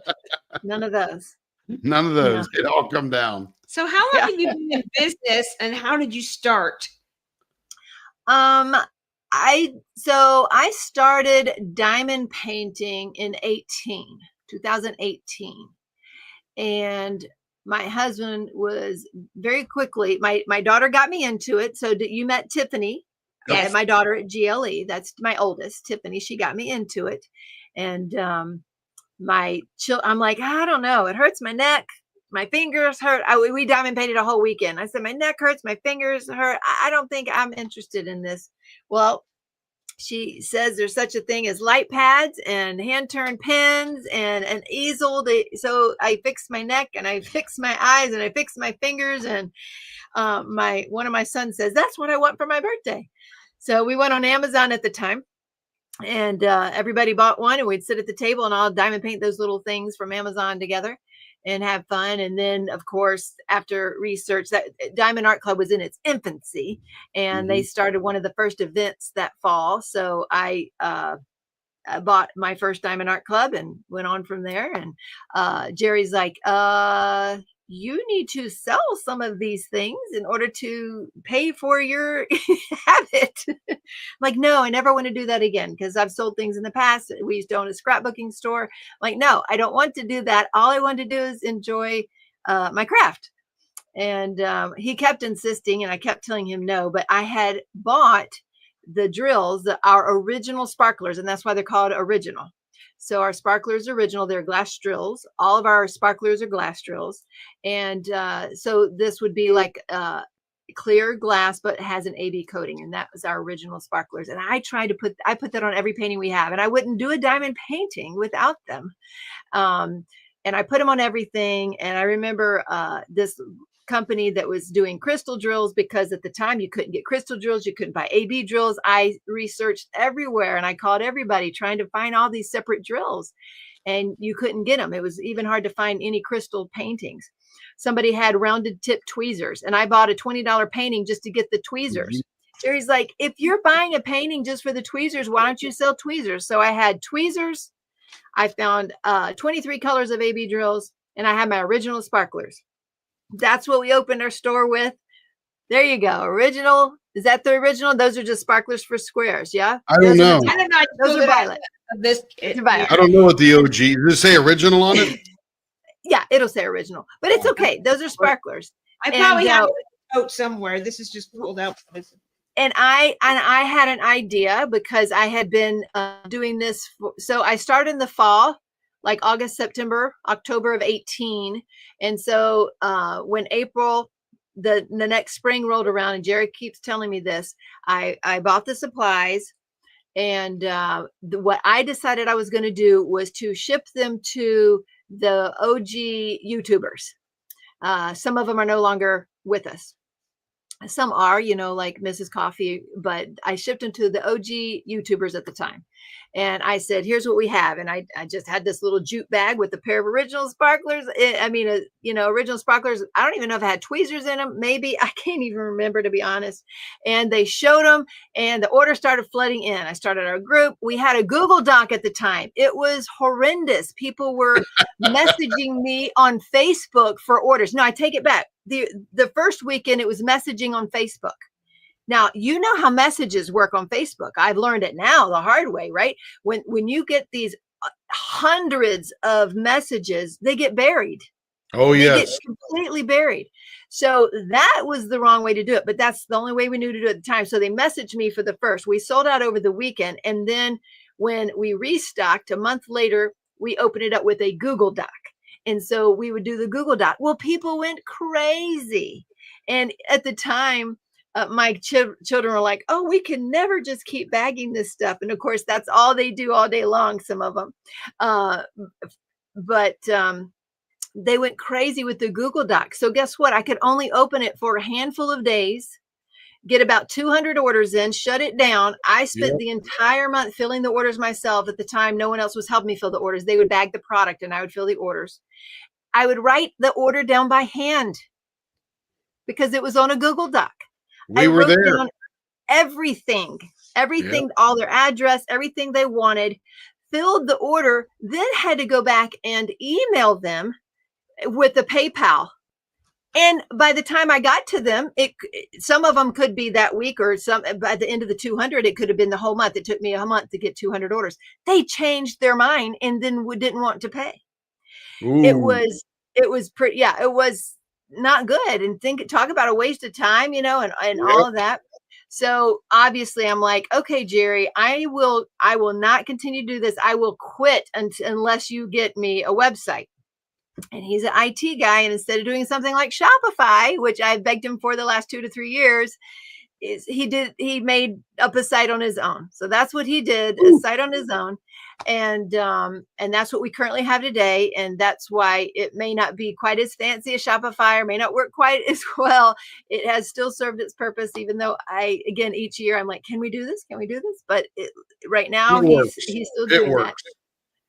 Speaker 3: none of those.
Speaker 1: None of those. No. It all come down.
Speaker 2: So how long have you been in business, and how did you start?
Speaker 3: I started diamond painting in 2018. And my husband was very quickly, my daughter got me into it. So you met Tiffany. Yes. My daughter at GLE, that's my oldest, Tiffany. She got me into it. And I'm like, I don't know. It hurts my neck. My fingers hurt. We diamond painted a whole weekend. I said, my neck hurts. My fingers hurt. I don't think I'm interested in this. Well, she says there's such a thing as light pads and hand-turned pens and an easel. So I fixed my neck, and I fixed my eyes, and I fixed my fingers. And one of my sons says, that's what I want for my birthday. So we went on Amazon at the time, and everybody bought one, and we'd sit at the table and I'll diamond paint those little things from Amazon together and have fun. And then, of course, after research, that Diamond Art Club was in its infancy, and they started one of the first events that fall. So I bought my first Diamond Art Club and went on from there. And Jerry's like, you need to sell some of these things in order to pay for your habit. Like, no, I never want to do that again, because I've sold things in the past. We used to own a scrapbooking store. Like, no, I don't want to do that. All I want to do is enjoy my craft. And he kept insisting, and I kept telling him no, but I had bought the drills, our original sparklers, and that's why they're called original. So our sparklers are original. They're glass drills. All of our sparklers are glass drills. And so this would be like clear glass, but it has an AB coating. And that was our original sparklers. And I put that on every painting we have. And I wouldn't do a diamond painting without them. And I put them on everything. And I remember this company that was doing crystal drills, because at the time you couldn't get crystal drills, you couldn't buy AB drills. I researched everywhere, and I called everybody trying to find all these separate drills, and you couldn't get them. It was even hard to find any crystal paintings. Somebody had rounded tip tweezers, and I bought a $20 painting just to get the tweezers. Jerry's like, if you're buying a painting just for the tweezers, why don't you sell tweezers? So I had tweezers. I found 23 colors of AB drills, and I had my original sparklers. That's what we opened our store with. There you go. Original. Is that the original? Those are just sparklers for squares. Yeah.
Speaker 1: I don't know.
Speaker 3: Those are violet.
Speaker 1: I don't know what the OG. Does it say original on it?
Speaker 3: Yeah, it'll say original, but it's okay. Those are sparklers.
Speaker 2: I probably have a note somewhere. This is just pulled out.
Speaker 3: And I had an idea, because I had been doing this. So I started in the fall, like August, September, October of 18. And so when April the next spring rolled around, and Jerry keeps telling me this. I bought the supplies, and what I decided I was going to do was to ship them to the OG YouTubers. Some of them are no longer with us. Some are, like Mrs. Coffee, but I shipped them to the OG YouTubers at the time. And I said, here's what we have. And I just had this little jute bag with a pair of original sparklers. Original sparklers. I don't even know if it had tweezers in them. Maybe. I can't even remember, to be honest. And they showed them, and the order started flooding in. I started our group. We had a Google Doc at the time. It was horrendous. People were messaging me on Facebook for orders. No, I take it back. The first weekend, it was messaging on Facebook. Now, you know how messages work on Facebook. I've learned it now the hard way, right? When you get these hundreds of messages, they get buried.
Speaker 1: Oh,
Speaker 3: yes. They get completely buried. So that was the wrong way to do it. But that's the only way we knew to do it at the time. So they messaged me for the first. We sold out over the weekend. And then when we restocked a month later, we opened it up with a Google Doc. And so we would do the Google Doc. Well, people went crazy. And at the time, my children were like, oh, we can never just keep bagging this stuff. And of course, that's all they do all day long, some of them. But they went crazy with the Google Doc. So guess what? I could only open it for a handful of days, get about 200 orders in, shut it down. I spent the entire month filling the orders myself. At the time, no one else was helping me fill the orders. They would bag the product and I would fill the orders. I would write the order down by hand because it was on a Google Doc.
Speaker 1: We were there.
Speaker 3: Down everything, all their address, everything they wanted, filled the order, then had to go back and email them with the PayPal. And by the time I got to them, some of them could be that week, or some by the end of the 200, it could have been the whole month. It took me a month to get 200 orders. They changed their mind and then didn't want to pay. Ooh. It was pretty, it was not good. And talk about a waste of time, and all of that. So obviously I'm like, okay, Jerry, I will not continue to do this. I will quit unless you get me a website. And he's an IT guy. And instead of doing something like Shopify, which I've begged him for the last 2 to 3 years, he made up a site on his own. So that's what he did, a site on his own. And that's what we currently have today. And that's why it may not be quite as fancy as Shopify, or may not work quite as well. It has still served its purpose, even though each year I'm like, can we do this? Can we do this? But right now he's still doing that.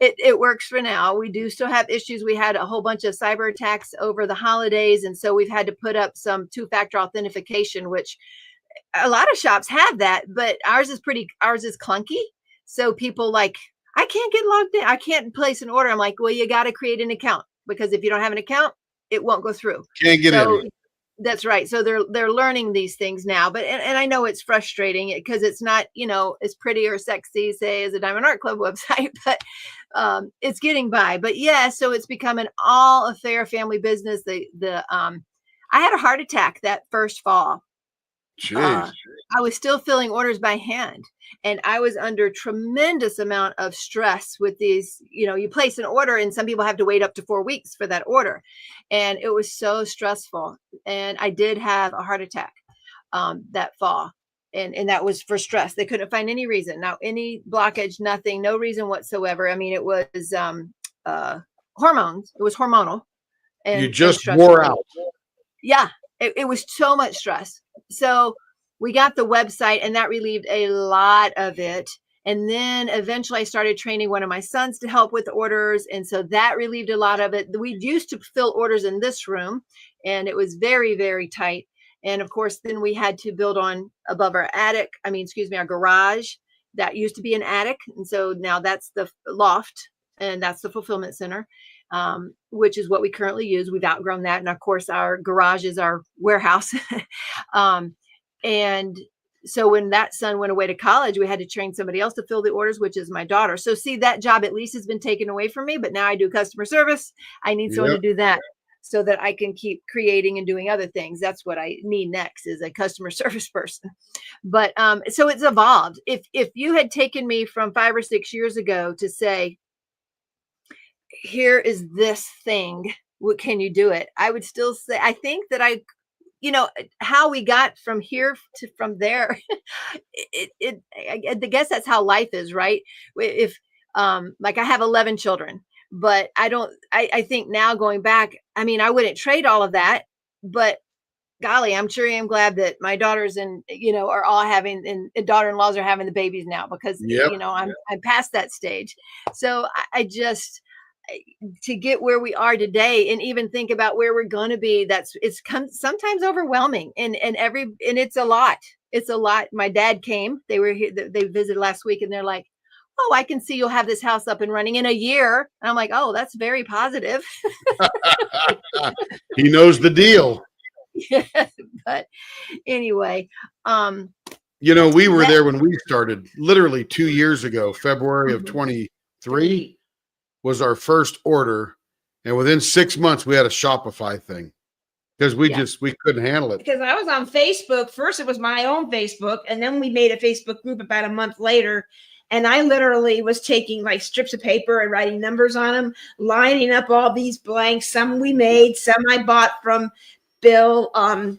Speaker 3: It works for now. We do still have issues. We had a whole bunch of cyber attacks over the holidays. And so we've had to put up some 2-factor authentication, which a lot of shops have that, but ours is clunky. So people like, I can't get logged in. I can't place an order. I'm like, well, you got to create an account, because if you don't have an account, it won't go through.
Speaker 1: Can't get in.
Speaker 3: That's right. So they're learning these things now, but and I know it's frustrating because it's not, as pretty or sexy, say, as a Diamond Art Club website, but it's getting by. But so it's becoming all a fair family business. I had a heart attack that first fall. I was still filling orders by hand, and I was under tremendous amount of stress with these, you place an order and some people have to wait up to 4 weeks for that order. And it was so stressful. And I did have a heart attack that fall. And that was for stress. They couldn't find any reason. Now, any blockage, nothing, no reason whatsoever. I mean, it was hormones. It was hormonal. And
Speaker 1: you just wore out.
Speaker 3: Yeah. It was so much stress. So we got the website, and that relieved a lot of it. And then eventually I started training one of my sons to help with orders. And so that relieved a lot of it. We used to fill orders in this room, and it was very, very tight. And of course, then we had to build on above our our garage. That used to be an attic. And so now that's the loft, and that's the fulfillment center. Which is what we currently use. We've outgrown that. And of course, our garage is our warehouse. And so when that son went away to college, we had to train somebody else to fill the orders, which is my daughter. So see, that job at least has been taken away from me, but now I do customer service. I need someone to do that so that I can keep creating and doing other things. That's what I need next, is a customer service person. But so it's evolved. If you had taken me from 5 or 6 years ago to say, here is this thing, what can you do it? I would still say, I think that I you know, how we got from here to from there, I guess that's how life is, right? If like I have 11 children, but I think now going back, I mean, I wouldn't trade all of that, but golly, I'm sure I'm glad that my daughters and, you know, are all having, and daughter-in-laws are having the babies now, because,
Speaker 1: Yep.
Speaker 3: you know, I'm past that stage. So I just, to get where we are today and even think about where we're going to be, sometimes overwhelming, and it's a lot. It's a lot. My dad came, they were here, they visited last week, and they're like, oh, I can see you'll have this house up and running in a year. And I'm like, oh, that's very positive.
Speaker 1: He knows the deal.
Speaker 3: Yeah, but anyway,
Speaker 1: you know, we were there when we started, literally 2 years ago. February of 23 was our first order, and within 6 months we had a Shopify thing, because we couldn't handle it.
Speaker 2: Because I was on Facebook first. It was my own Facebook, and then we made a Facebook group about a month later, and I literally was taking like strips of paper and writing numbers on them, lining up all these blanks. Some we made, some I bought from Bill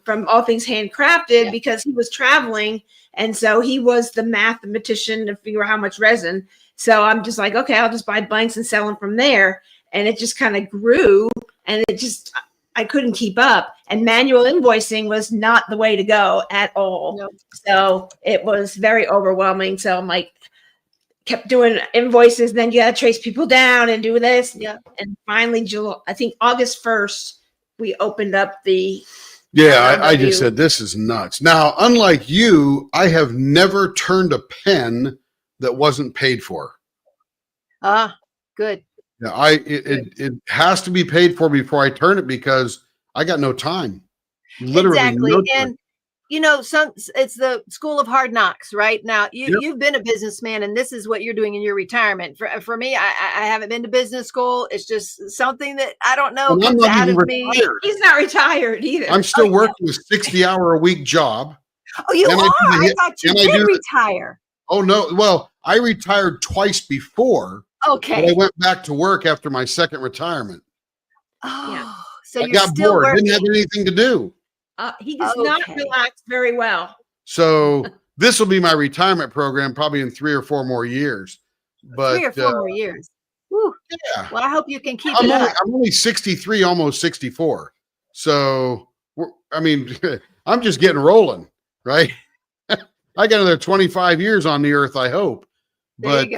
Speaker 2: from All Things Handcrafted, because he was traveling, and so he was the mathematician to figure out how much resin. So I'm just like, okay, I'll just buy blanks and sell them from there. And it just kind of grew, and I couldn't keep up. And manual invoicing was not the way to go at all.
Speaker 3: Nope.
Speaker 2: So it was very overwhelming. So I'm like, kept doing invoices, then you got to trace people down and do this.
Speaker 3: Yeah.
Speaker 2: And finally, I think August 1st, we opened up the.
Speaker 1: I just said, this is nuts. Now, unlike you, I have never turned a pen that wasn't paid for.
Speaker 3: Ah, good.
Speaker 1: Yeah, it has to be paid for before I turn it, because I got no time. Literally,
Speaker 3: exactly.
Speaker 1: No time.
Speaker 3: And you know, it's the school of hard knocks, right? Now you've been a businessman, and this is what you're doing in your retirement. For me, I haven't been to business school. It's just something that I don't know comes out of me.
Speaker 2: He's not retired either.
Speaker 1: I'm still working a 60-hour-a-week job.
Speaker 3: Oh, you are? I thought you did retire.
Speaker 1: Oh no! Well, I retired twice before.
Speaker 3: Okay.
Speaker 1: But I went back to work after my second retirement.
Speaker 3: Oh, so
Speaker 1: I
Speaker 3: you're
Speaker 1: got
Speaker 3: still
Speaker 1: bored.
Speaker 3: working.
Speaker 1: Didn't have anything to do.
Speaker 2: He does not relax very well.
Speaker 1: So this will be my retirement program, probably in 3 or 4 more years. But
Speaker 3: 3 or 4 more years. Whew.
Speaker 1: Yeah.
Speaker 3: Well, I hope you can keep it up.
Speaker 1: I'm only 63, almost 64. So I mean, I'm just getting rolling, right? I got another 25 years on the earth, I hope. But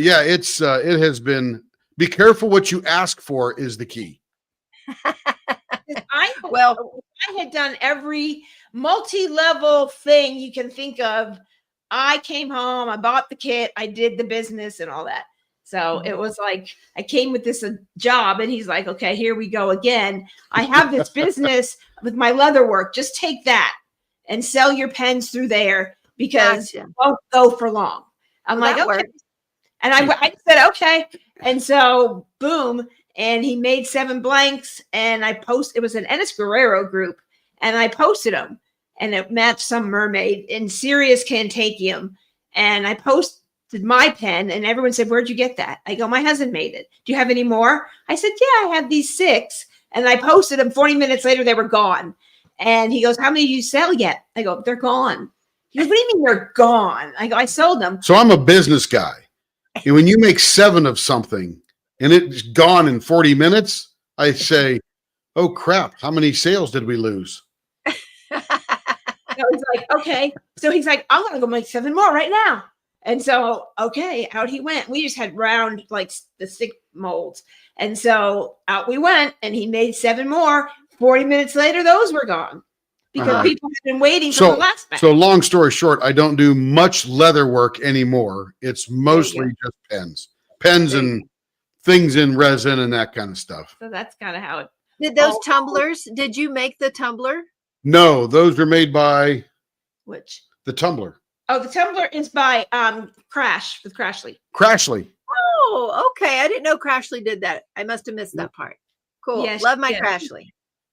Speaker 1: yeah, it has been. Be careful what you ask for is the key.
Speaker 2: I had done every multi-level thing you can think of. I came home, I bought the kit, I did the business and all that. So it was like, I came with this job, and he's like, okay, here we go again. I have this business with my leather work. Just take that and sell your pens through there, because it won't go for long. I'm like, okay.
Speaker 3: Works.
Speaker 2: And I said, okay. And so boom. And he made 7 blanks, and it was an Ennis Guerrero group, and I posted them, and it matched some mermaid in Sirius Cantacium. And I posted my pen, and everyone said, where'd you get that? I go, my husband made it. Do you have any more? I said, yeah, I have these 6. And I posted them. 40 minutes later, they were gone. And he goes, how many did you sell yet? I go, they're gone. He goes, what do you mean they're gone? I go, I sold them.
Speaker 1: So I'm a business guy. And when you make 7 of something and it's gone in 40 minutes, I say, oh crap, how many sales did we lose?
Speaker 2: So he's like, okay. So he's like, I'm going to go make 7 more right now. And so, okay, out he went. We just had round, like the stick molds. And so out we went, and he made 7 more. 40 minutes later, those were gone, because people had been waiting for the last batch.
Speaker 1: So long story short, I don't do much leather work anymore. It's mostly just pens and things in resin and that kind of stuff.
Speaker 2: So that's kind of how it.
Speaker 3: Did those tumblers, did you make the tumbler?
Speaker 1: No, those were made by
Speaker 2: which?
Speaker 1: The tumbler.
Speaker 2: Oh, the tumbler is by Crash with Crashly.
Speaker 1: Crashly.
Speaker 3: Oh, okay. I didn't know Crashly did that. I must have missed that part. Cool.
Speaker 2: Yeah,
Speaker 3: love my Crashly.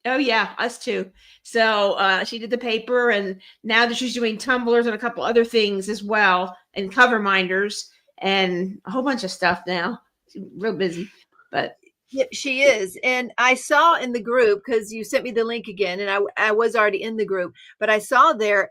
Speaker 2: Oh yeah, us too. So she did the paper, and now that she's doing tumblers and a couple other things as well, and cover minders and a whole bunch of stuff now. She's real busy, but
Speaker 3: Yep, she is. And I saw in the group, because you sent me the link again, and I was already in the group, but I saw there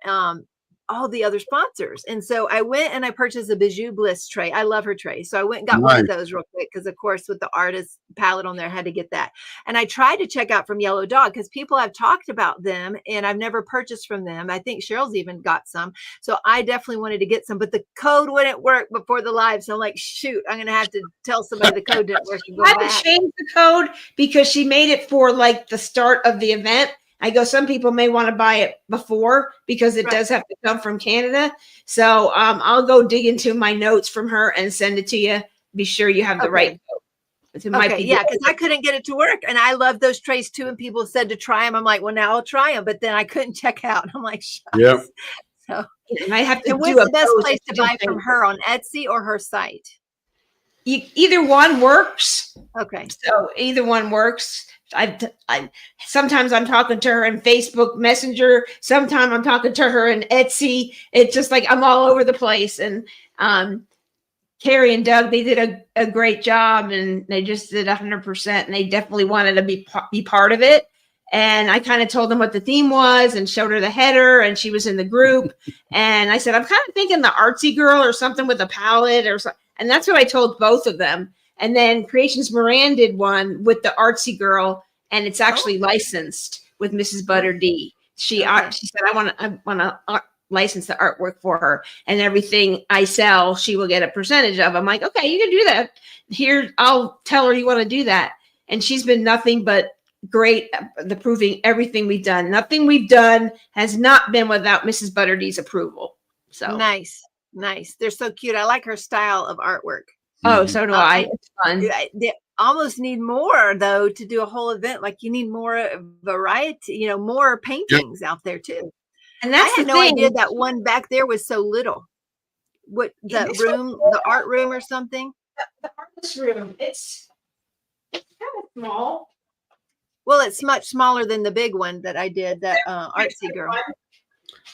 Speaker 3: all the other sponsors. And so I went and I purchased a Bijou Bliss tray. I love her tray. So I went and got one of those real quick because, of course, with the artist palette on there, I had to get that. And I tried to check out from Yellow Dog because people have talked about them and I've never purchased from them. I think Cheryl's even got some. So I definitely wanted to get some, but the code wouldn't work before the live. So I'm like, shoot, I'm going to have to tell somebody the code didn't work. And go
Speaker 2: I had
Speaker 3: back.
Speaker 2: to change the code because she made it for like the start of the event. I go, some people may want to buy it before because it does have to come from Canada. So I'll go dig into my notes from her and send it to you. Be sure you have the right code. It might be
Speaker 3: because I couldn't get it to work. And I love those trays too. And people said to try them. I'm like, well, now I'll try them. But then I couldn't check out. I'm like, shucks.
Speaker 1: Yep.
Speaker 3: So
Speaker 2: I have to
Speaker 3: what's the best place to buy from her, on Etsy or her site?
Speaker 2: Either one works.
Speaker 3: Okay.
Speaker 2: So either one works. I sometimes I'm talking to her in Facebook Messenger. Sometimes I'm talking to her in Etsy. It's just like I'm all over the place. And Carrie and Doug, they did a great job, and they just did 100%. And they definitely wanted to be part of it. And I kind of told them what the theme was and showed her the header, and she was in the group. And I said, I'm kind of thinking the artsy girl or something with a palette or something. And that's what I told both of them. And then Creations Moran did one with the artsy girl, and it's actually licensed with Mrs. Butter D. She said, I want to license the artwork for her, and everything I sell, she will get a percentage of. I'm like, okay, you can do that. Here, I'll tell her you want to do that. And she's been nothing but great at approving everything we've done. Nothing we've done has not been without Mrs. Butter D's approval. So
Speaker 3: nice. They're so cute. I like her style of artwork.
Speaker 2: Oh, so do I. It's fun.
Speaker 3: They almost need more though to do a whole event. Like you need more variety, more paintings out there too. And I had no idea that one back there was so little. What the room, the art room or something?
Speaker 2: The artist room. It's kind of small.
Speaker 3: Well, it's much smaller than the big one that I did, that artsy girl.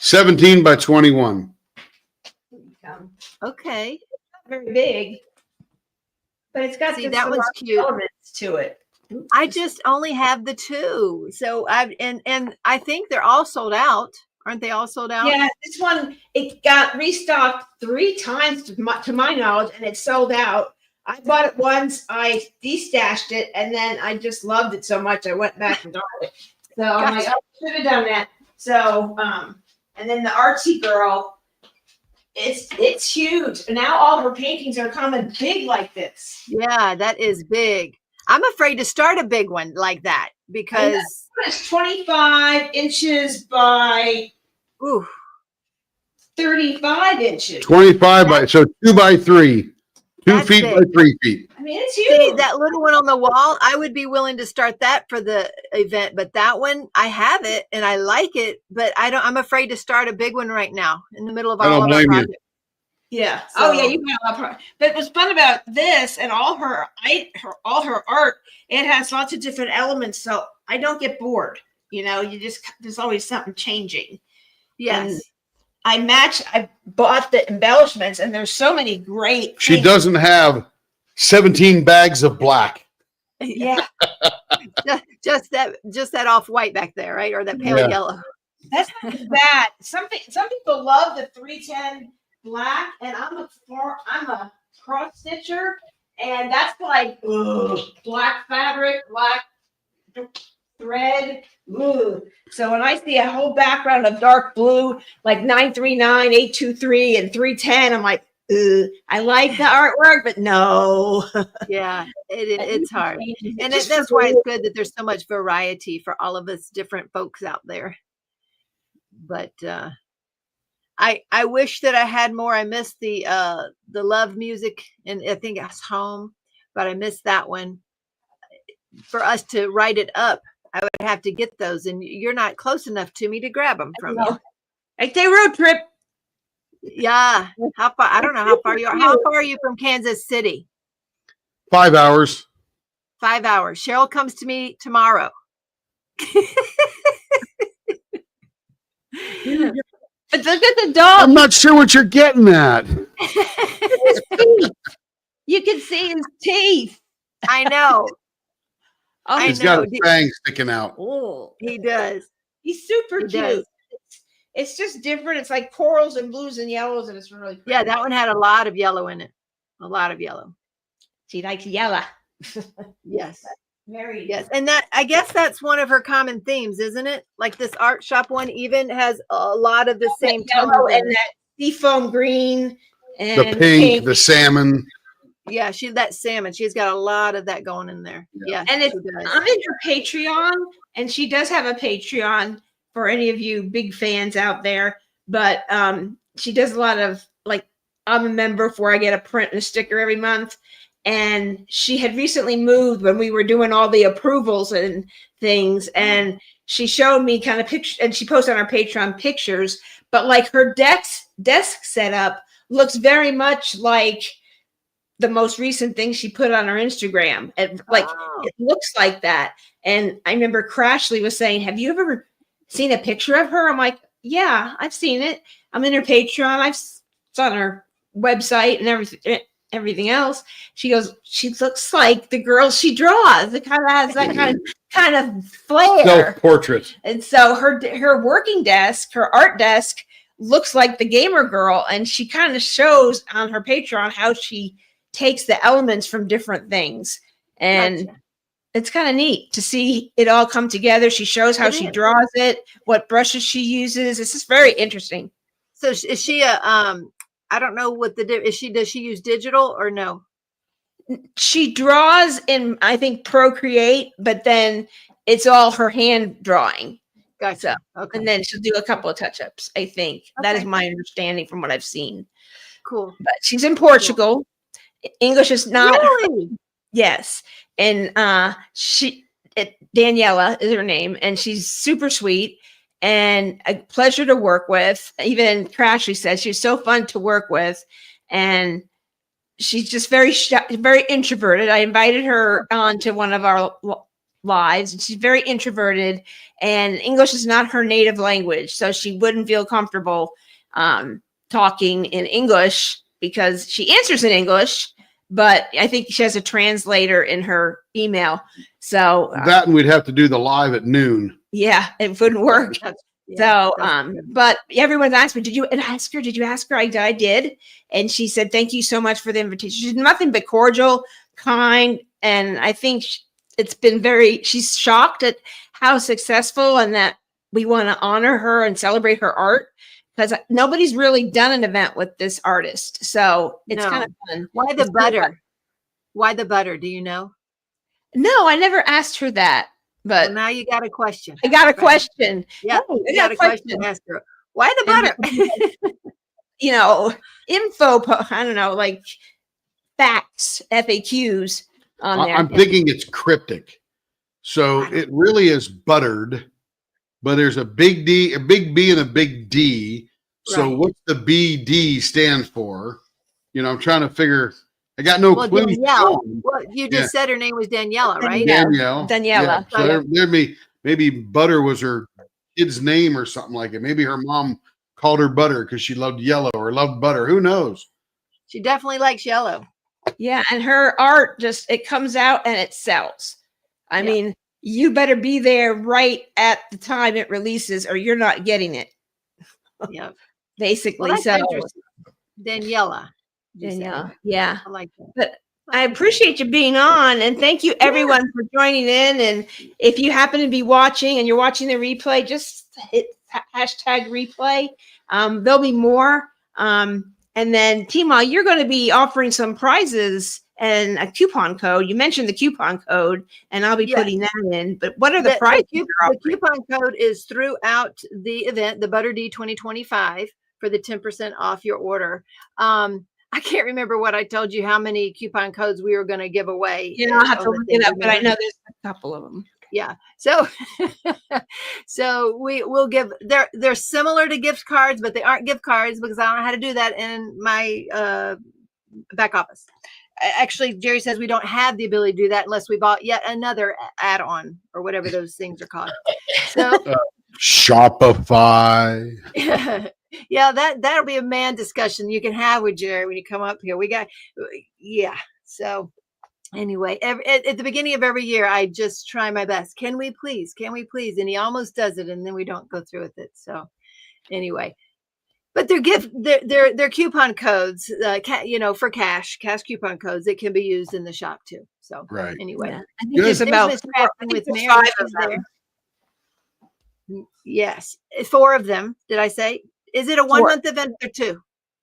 Speaker 1: 17 by 21.
Speaker 3: Okay.
Speaker 2: Not very big. But it's got
Speaker 3: that one's cute
Speaker 2: elements to it.
Speaker 3: I just only have the two. So I think they're all sold out. Aren't they all sold out?
Speaker 2: Yeah, this one, it got restocked 3 times to my knowledge, and it's sold out. I bought it once, I destashed it, and then I just loved it so much I went back and got it. So I'm like, I should have done that. So and then the artsy girl, it's huge. And now all her paintings are coming big like this.
Speaker 3: Yeah, that is big. I'm afraid to start a big one like that because
Speaker 2: it's 25 inches by 35 inches.
Speaker 1: 25 by 2 by 3. 2 feet
Speaker 3: big.
Speaker 1: by 3 feet.
Speaker 2: I mean, it's huge.
Speaker 3: See, that little one on the wall, I would be willing to start that for the event, but that one, I have it and I like it, but I'm afraid to start a big one right now in the middle of all of our projects.
Speaker 2: Yeah. So, you got a lot of her. But what's fun about this and all her art, it has lots of different elements, so I don't get bored. There's always something changing.
Speaker 3: Yes.
Speaker 2: And I bought the embellishments, and there's so many great
Speaker 1: She
Speaker 2: things.
Speaker 1: doesn't have 17 bags of black.
Speaker 2: Yeah.
Speaker 3: just that off white back there, right? Or that pale yellow.
Speaker 2: That's not bad. Some people love the 310 black, and I'm a cross stitcher, and that's like black fabric, black thread. So when I see a whole background of dark blue, like 939, 823, and 310, I'm like, I like the artwork, but no.
Speaker 3: Yeah, it's hard. And that's why it's good that there's so much variety for all of us different folks out there. But I wish that I had more. I missed the love music, and I think it's home, but I missed that one. For us to write it up, I would have to get those, and you're not close enough to me to grab them from you.
Speaker 2: Like they road trip.
Speaker 3: Yeah. How far? I don't know how far you are. How far are you from Kansas City?
Speaker 1: 5 hours.
Speaker 3: 5 hours. Cheryl comes to me tomorrow.
Speaker 2: But look at the dog.
Speaker 1: I'm not sure what you're getting at.
Speaker 2: You can see his teeth.
Speaker 3: I know.
Speaker 2: Oh,
Speaker 3: I
Speaker 1: He's
Speaker 3: know.
Speaker 1: got a fang sticking out.
Speaker 2: oh,
Speaker 3: He does.
Speaker 2: he's super
Speaker 3: He
Speaker 2: cute.
Speaker 3: does.
Speaker 2: It's just different. It's like corals and blues and yellows, and it's really pretty.
Speaker 3: Yeah, that one had a lot of yellow in it. A lot of yellow.
Speaker 2: She likes yellow.
Speaker 3: Yes.
Speaker 2: Very
Speaker 3: Yes. And that, I guess that's one of her common themes, isn't it? Like this art shop one even has a lot of the same tones.
Speaker 2: yellow
Speaker 3: in
Speaker 2: and
Speaker 3: it.
Speaker 2: that seafoam green
Speaker 1: The
Speaker 2: and
Speaker 1: pink, the salmon.
Speaker 3: Yeah, that salmon. She's got a lot of that going in there. Yeah.
Speaker 2: And
Speaker 3: she
Speaker 2: it's
Speaker 3: does.
Speaker 2: I'm in her Patreon, and she does have a Patreon for any of you big fans out there. But she does a lot of, like, I'm a member for, I get a print and a sticker every month. And she had recently moved when we were doing all the approvals and things. And she showed me kind of pictures, and she posted on her Patreon pictures. But like her desk setup looks very much like the most recent thing she put on her Instagram. And like it looks like that. And I remember Crashly was saying, have you ever seen a picture of her? I'm like, yeah, I've seen it. I'm in her Patreon. It's on her website and everything else. She goes, she looks like the girl she draws. It kind of has that kind of flair.
Speaker 1: Self-portrait.
Speaker 2: And so her working desk, her art desk, looks like the gamer girl. And she kind of shows on her Patreon how she takes the elements from different things. And it's kind of neat to see it all come together. She shows how she draws it, what brushes she uses. This is very interesting.
Speaker 3: So is she a I don't know what does she use digital or no?
Speaker 2: She draws in, I think, Procreate, but then it's all her hand drawing.
Speaker 3: Gotcha. Okay.
Speaker 2: And then she'll do a couple of touch-ups, I think. That is my understanding from what I've seen.
Speaker 3: Cool.
Speaker 2: But she's in Portugal. Cool. English is not.
Speaker 3: Really?
Speaker 2: Yes. And Daniela is her name, and she's super sweet and a pleasure to work with. Even Crashly says she's so fun to work with, and she's just very introverted. I invited her on to one of our lives, and she's very introverted, and English is not her native language, so she wouldn't feel comfortable talking in English because she answers in English. But I think she has a translator in her email. So
Speaker 1: that, and we'd have to do the live at noon.
Speaker 2: Yeah, it wouldn't work. So, but everyone's asked me, did you ask her? I did. And she said, thank you so much for the invitation. She's nothing but cordial, kind. And I think it's been she's shocked at how successful, and that we want to honor her and celebrate her art, because nobody's really done an event with this artist. So it's kind of fun.
Speaker 3: Why the butter? Why the butter? Do you know?
Speaker 2: No, I never asked her that. But
Speaker 3: now you got a question.
Speaker 2: I got a question.
Speaker 3: Yeah, I got a question to ask her. Why the butter?
Speaker 2: Info. I don't know, like facts, FAQs on there.
Speaker 1: I'm thinking it's cryptic. So it really is buttered, but there's a big D, a big B, and a big D. So what's the BD stand for? I'm trying to figure. I got no clue.
Speaker 3: Danielle. Well, you just said her name was Daniela, right?
Speaker 2: Daniela.
Speaker 1: Yeah, so maybe Butter was her kid's name or something like it. Maybe her mom called her Butter because she loved yellow or loved butter. Who knows?
Speaker 3: She definitely likes yellow.
Speaker 2: Yeah, and her art it comes out and it sells. I mean, you better be there right at the time it releases, or you're not getting it.
Speaker 3: Yeah,
Speaker 2: basically. So
Speaker 3: Daniela.
Speaker 2: Yeah.
Speaker 3: I like that.
Speaker 2: But I appreciate you being on, and thank you everyone for joining in. And if you happen to be watching and you're watching the replay, just hit #replay. There'll be more. And then TeeMaw, you're going to be offering some prizes and a coupon code. You mentioned the coupon code, and I'll be putting that in. But what are the prizes?
Speaker 3: The coupon code is throughout the event, the Butter D 2025, for the 10% off your order. I can't remember what I told you, how many coupon codes we were going to give away.
Speaker 2: I'll have to look it up, but I know there's a couple of them.
Speaker 3: Yeah. So we will give, they're similar to gift cards, but they aren't gift cards because I don't know how to do that in my back office. Actually, Jerry says we don't have the ability to do that unless we bought yet another add-on or whatever those things are called. So
Speaker 1: Shopify.
Speaker 3: Yeah, that'll be a man discussion you can have with Jerry when you come up here. So Anyway, at the beginning of every year, I just try my best. Can we please? Can we please? And he almost does it, and then we don't go through with it. So anyway, but they're coupon codes, for cash coupon codes that can be used in the shop too. So
Speaker 1: Right.
Speaker 3: anyway,
Speaker 2: Yeah. I think there's
Speaker 3: there's
Speaker 2: about
Speaker 3: Miss
Speaker 2: four, I
Speaker 3: Crafting
Speaker 2: think
Speaker 3: with
Speaker 2: there's
Speaker 3: Mary.
Speaker 2: 5 of
Speaker 3: She's
Speaker 2: them.
Speaker 3: there. Yes, 4 of them. Did I say? Is it a 1 month event or 2?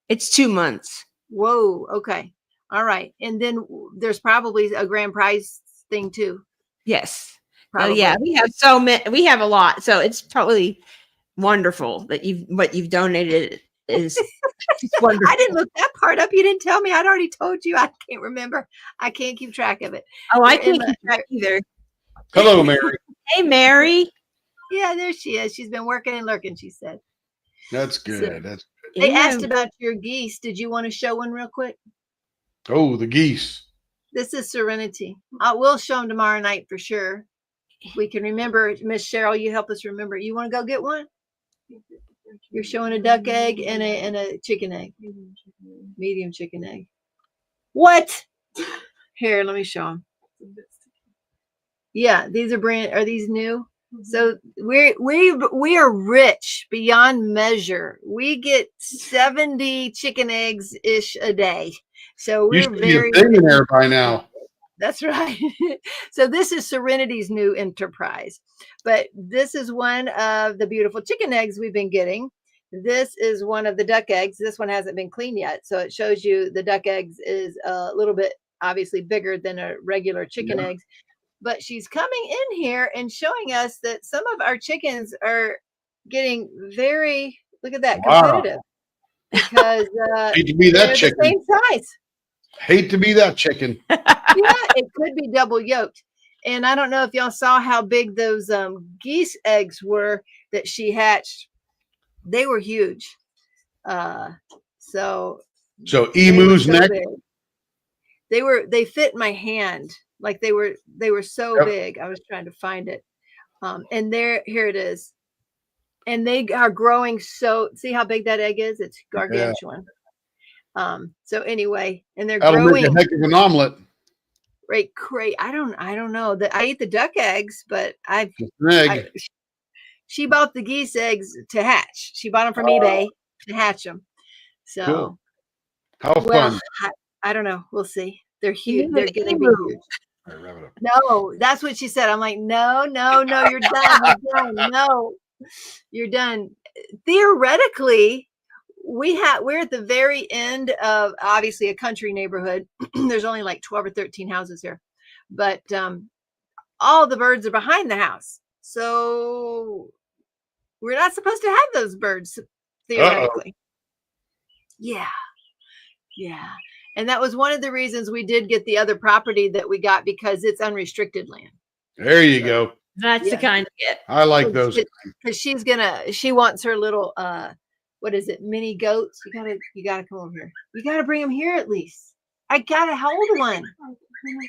Speaker 2: It's 2 months.
Speaker 3: Whoa. Okay. All right. And then there's probably a grand prize thing too.
Speaker 2: Yes.
Speaker 3: Probably.
Speaker 2: Oh yeah, we have so many. We have a lot, so it's probably wonderful that what you've donated is wonderful.
Speaker 3: I didn't look that part up. You didn't tell me. I'd already told you. I can't remember. I can't keep track of it.
Speaker 2: Oh, I can't keep track either.
Speaker 1: Hello, Mary.
Speaker 2: Hey, Mary.
Speaker 3: Yeah, there she is. She's been working and lurking, she said.
Speaker 1: That's good.
Speaker 3: So,
Speaker 1: That's good.
Speaker 3: They asked about your geese. Did you want to show one real quick?
Speaker 1: Oh, the geese.
Speaker 3: This is Serenity. We'll show them tomorrow night for sure. We can remember. Miss Cheryl, you help us remember. You want to go get one? You're showing a duck egg and a chicken egg. Medium chicken egg. What? Here, let me show them. Yeah, these are these new? So we are rich beyond measure. We get 70 chicken eggs ish a day. So we're very
Speaker 1: billionaire by now.
Speaker 3: That's right. So this is Serenity's new enterprise, but this is one of the beautiful chicken eggs we've been getting. This is one of the duck eggs. This one hasn't been cleaned yet, so it shows you the duck eggs is a little bit obviously bigger than a regular chicken eggs. But she's coming in here and showing us that some of our chickens are getting very, look at that, competitive. Because
Speaker 1: hate to be that chicken.
Speaker 3: The same size.
Speaker 1: Hate to be that chicken.
Speaker 3: Yeah, it could be double yolked. And I don't know if y'all saw how big those geese eggs were that she hatched. They were huge. So
Speaker 1: emu's neck.
Speaker 3: They fit my hand. Like they were so big. I was trying to find it. And here it is. And they are growing see how big that egg is? It's gargantuan. So anyway, and they're growing.
Speaker 1: Make a heck of an omelet.
Speaker 3: Right, great. I don't know that I eat the duck eggs, but she bought the geese eggs to hatch. She bought them from eBay to hatch them. So
Speaker 1: cool. How fun.
Speaker 3: I don't know. We'll see. They're huge. They're going to be huge. No, that's what she said. I'm like, no, you're done. You're done. No, you're done. Theoretically, we're at the very end of obviously a country neighborhood. There's only like 12 or 13 houses here, but all the birds are behind the house. So we're not supposed to have those birds theoretically. Yeah. And that was one of the reasons we did get the other property that we got, because it's unrestricted land.
Speaker 1: There you go.
Speaker 2: That's the kind of it.
Speaker 1: I like those.
Speaker 3: Because she wants her little what is it, mini goats. You gotta come over here. You gotta bring them here at least. I gotta hold one.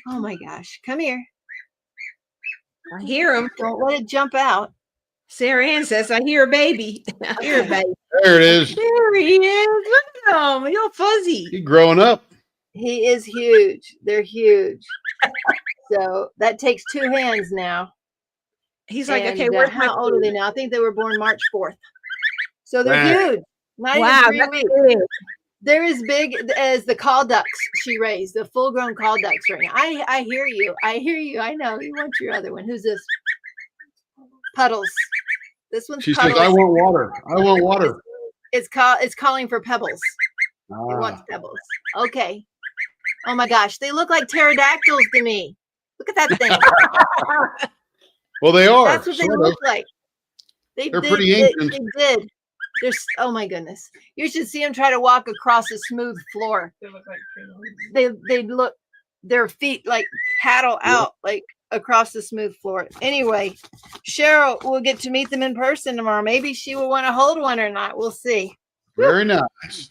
Speaker 3: Oh my gosh, come here.
Speaker 2: I hear him.
Speaker 3: Don't let it jump out.
Speaker 2: Sarah Ann says, I hear a baby. I hear a baby.
Speaker 1: There it is.
Speaker 2: There he is. Look at him. He's all fuzzy.
Speaker 1: He's growing up.
Speaker 3: He is huge. They're huge. So that takes 2 hands now.
Speaker 2: He's like, okay, where's
Speaker 3: how old are they now? I think they were born March 4th. So they're huge. Not even 3 weeks.
Speaker 2: Big.
Speaker 3: They're as big as the call ducks she raised, the full-grown call ducks right now. I hear you. I know. You want your other one. Who's this? Puddles. This one's
Speaker 1: She
Speaker 3: Puddles.
Speaker 1: says, I want water.
Speaker 3: It's calling for pebbles. It wants pebbles. Okay. Oh my gosh. They look like pterodactyls to me. Look at that thing.
Speaker 1: Well, they are.
Speaker 3: That's what they look like.
Speaker 1: They're pretty ancient.
Speaker 3: They did. Oh my goodness. You should see them try to walk across a smooth floor. They look like their feet like paddle out like across the smooth floor. Anyway, Cheryl will get to meet them in person tomorrow. Maybe she will want to hold one or not. We'll see.
Speaker 1: Very nice.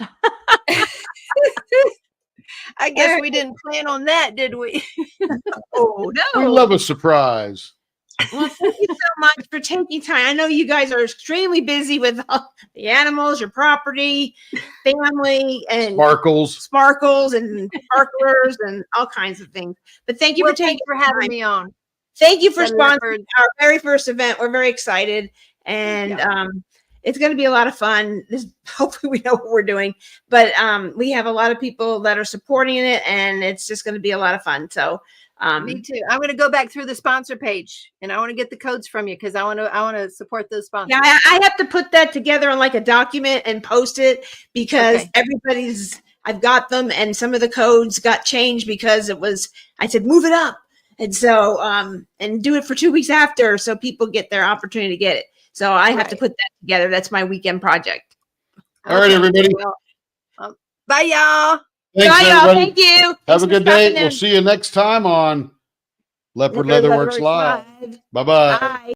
Speaker 3: I guess we didn't plan on that, did we?
Speaker 2: Oh, no.
Speaker 1: We love a surprise.
Speaker 2: Well, thank you so much for taking time. I know you guys are extremely busy with the animals, your property, family, and sparkles and sparklers and all kinds of things. But thank you for taking
Speaker 3: thanks for having me on.
Speaker 2: Thank you for sponsoring our very first event. We're very excited, and it's going to be a lot of fun. Hopefully, we know what we're doing, but we have a lot of people that are supporting it, and it's just going to be a lot of fun. So.
Speaker 3: Me too. I'm going to go back through the sponsor page, and I want to get the codes from you because I want to support those sponsors.
Speaker 2: Yeah, I have to put that together on like a document and post it because I've got them, and some of the codes got changed because I said move it up, and so and do it for 2 weeks after so people get their opportunity to get it. So I have to put that together. That's my weekend project.
Speaker 1: All right, everybody.
Speaker 3: Well, bye, y'all.
Speaker 1: Thanks,
Speaker 2: bye, y'all. Thank you.
Speaker 1: Have a good day. We'll see you next time on Leopard Leatherworks Live. Bye-bye.
Speaker 2: Bye.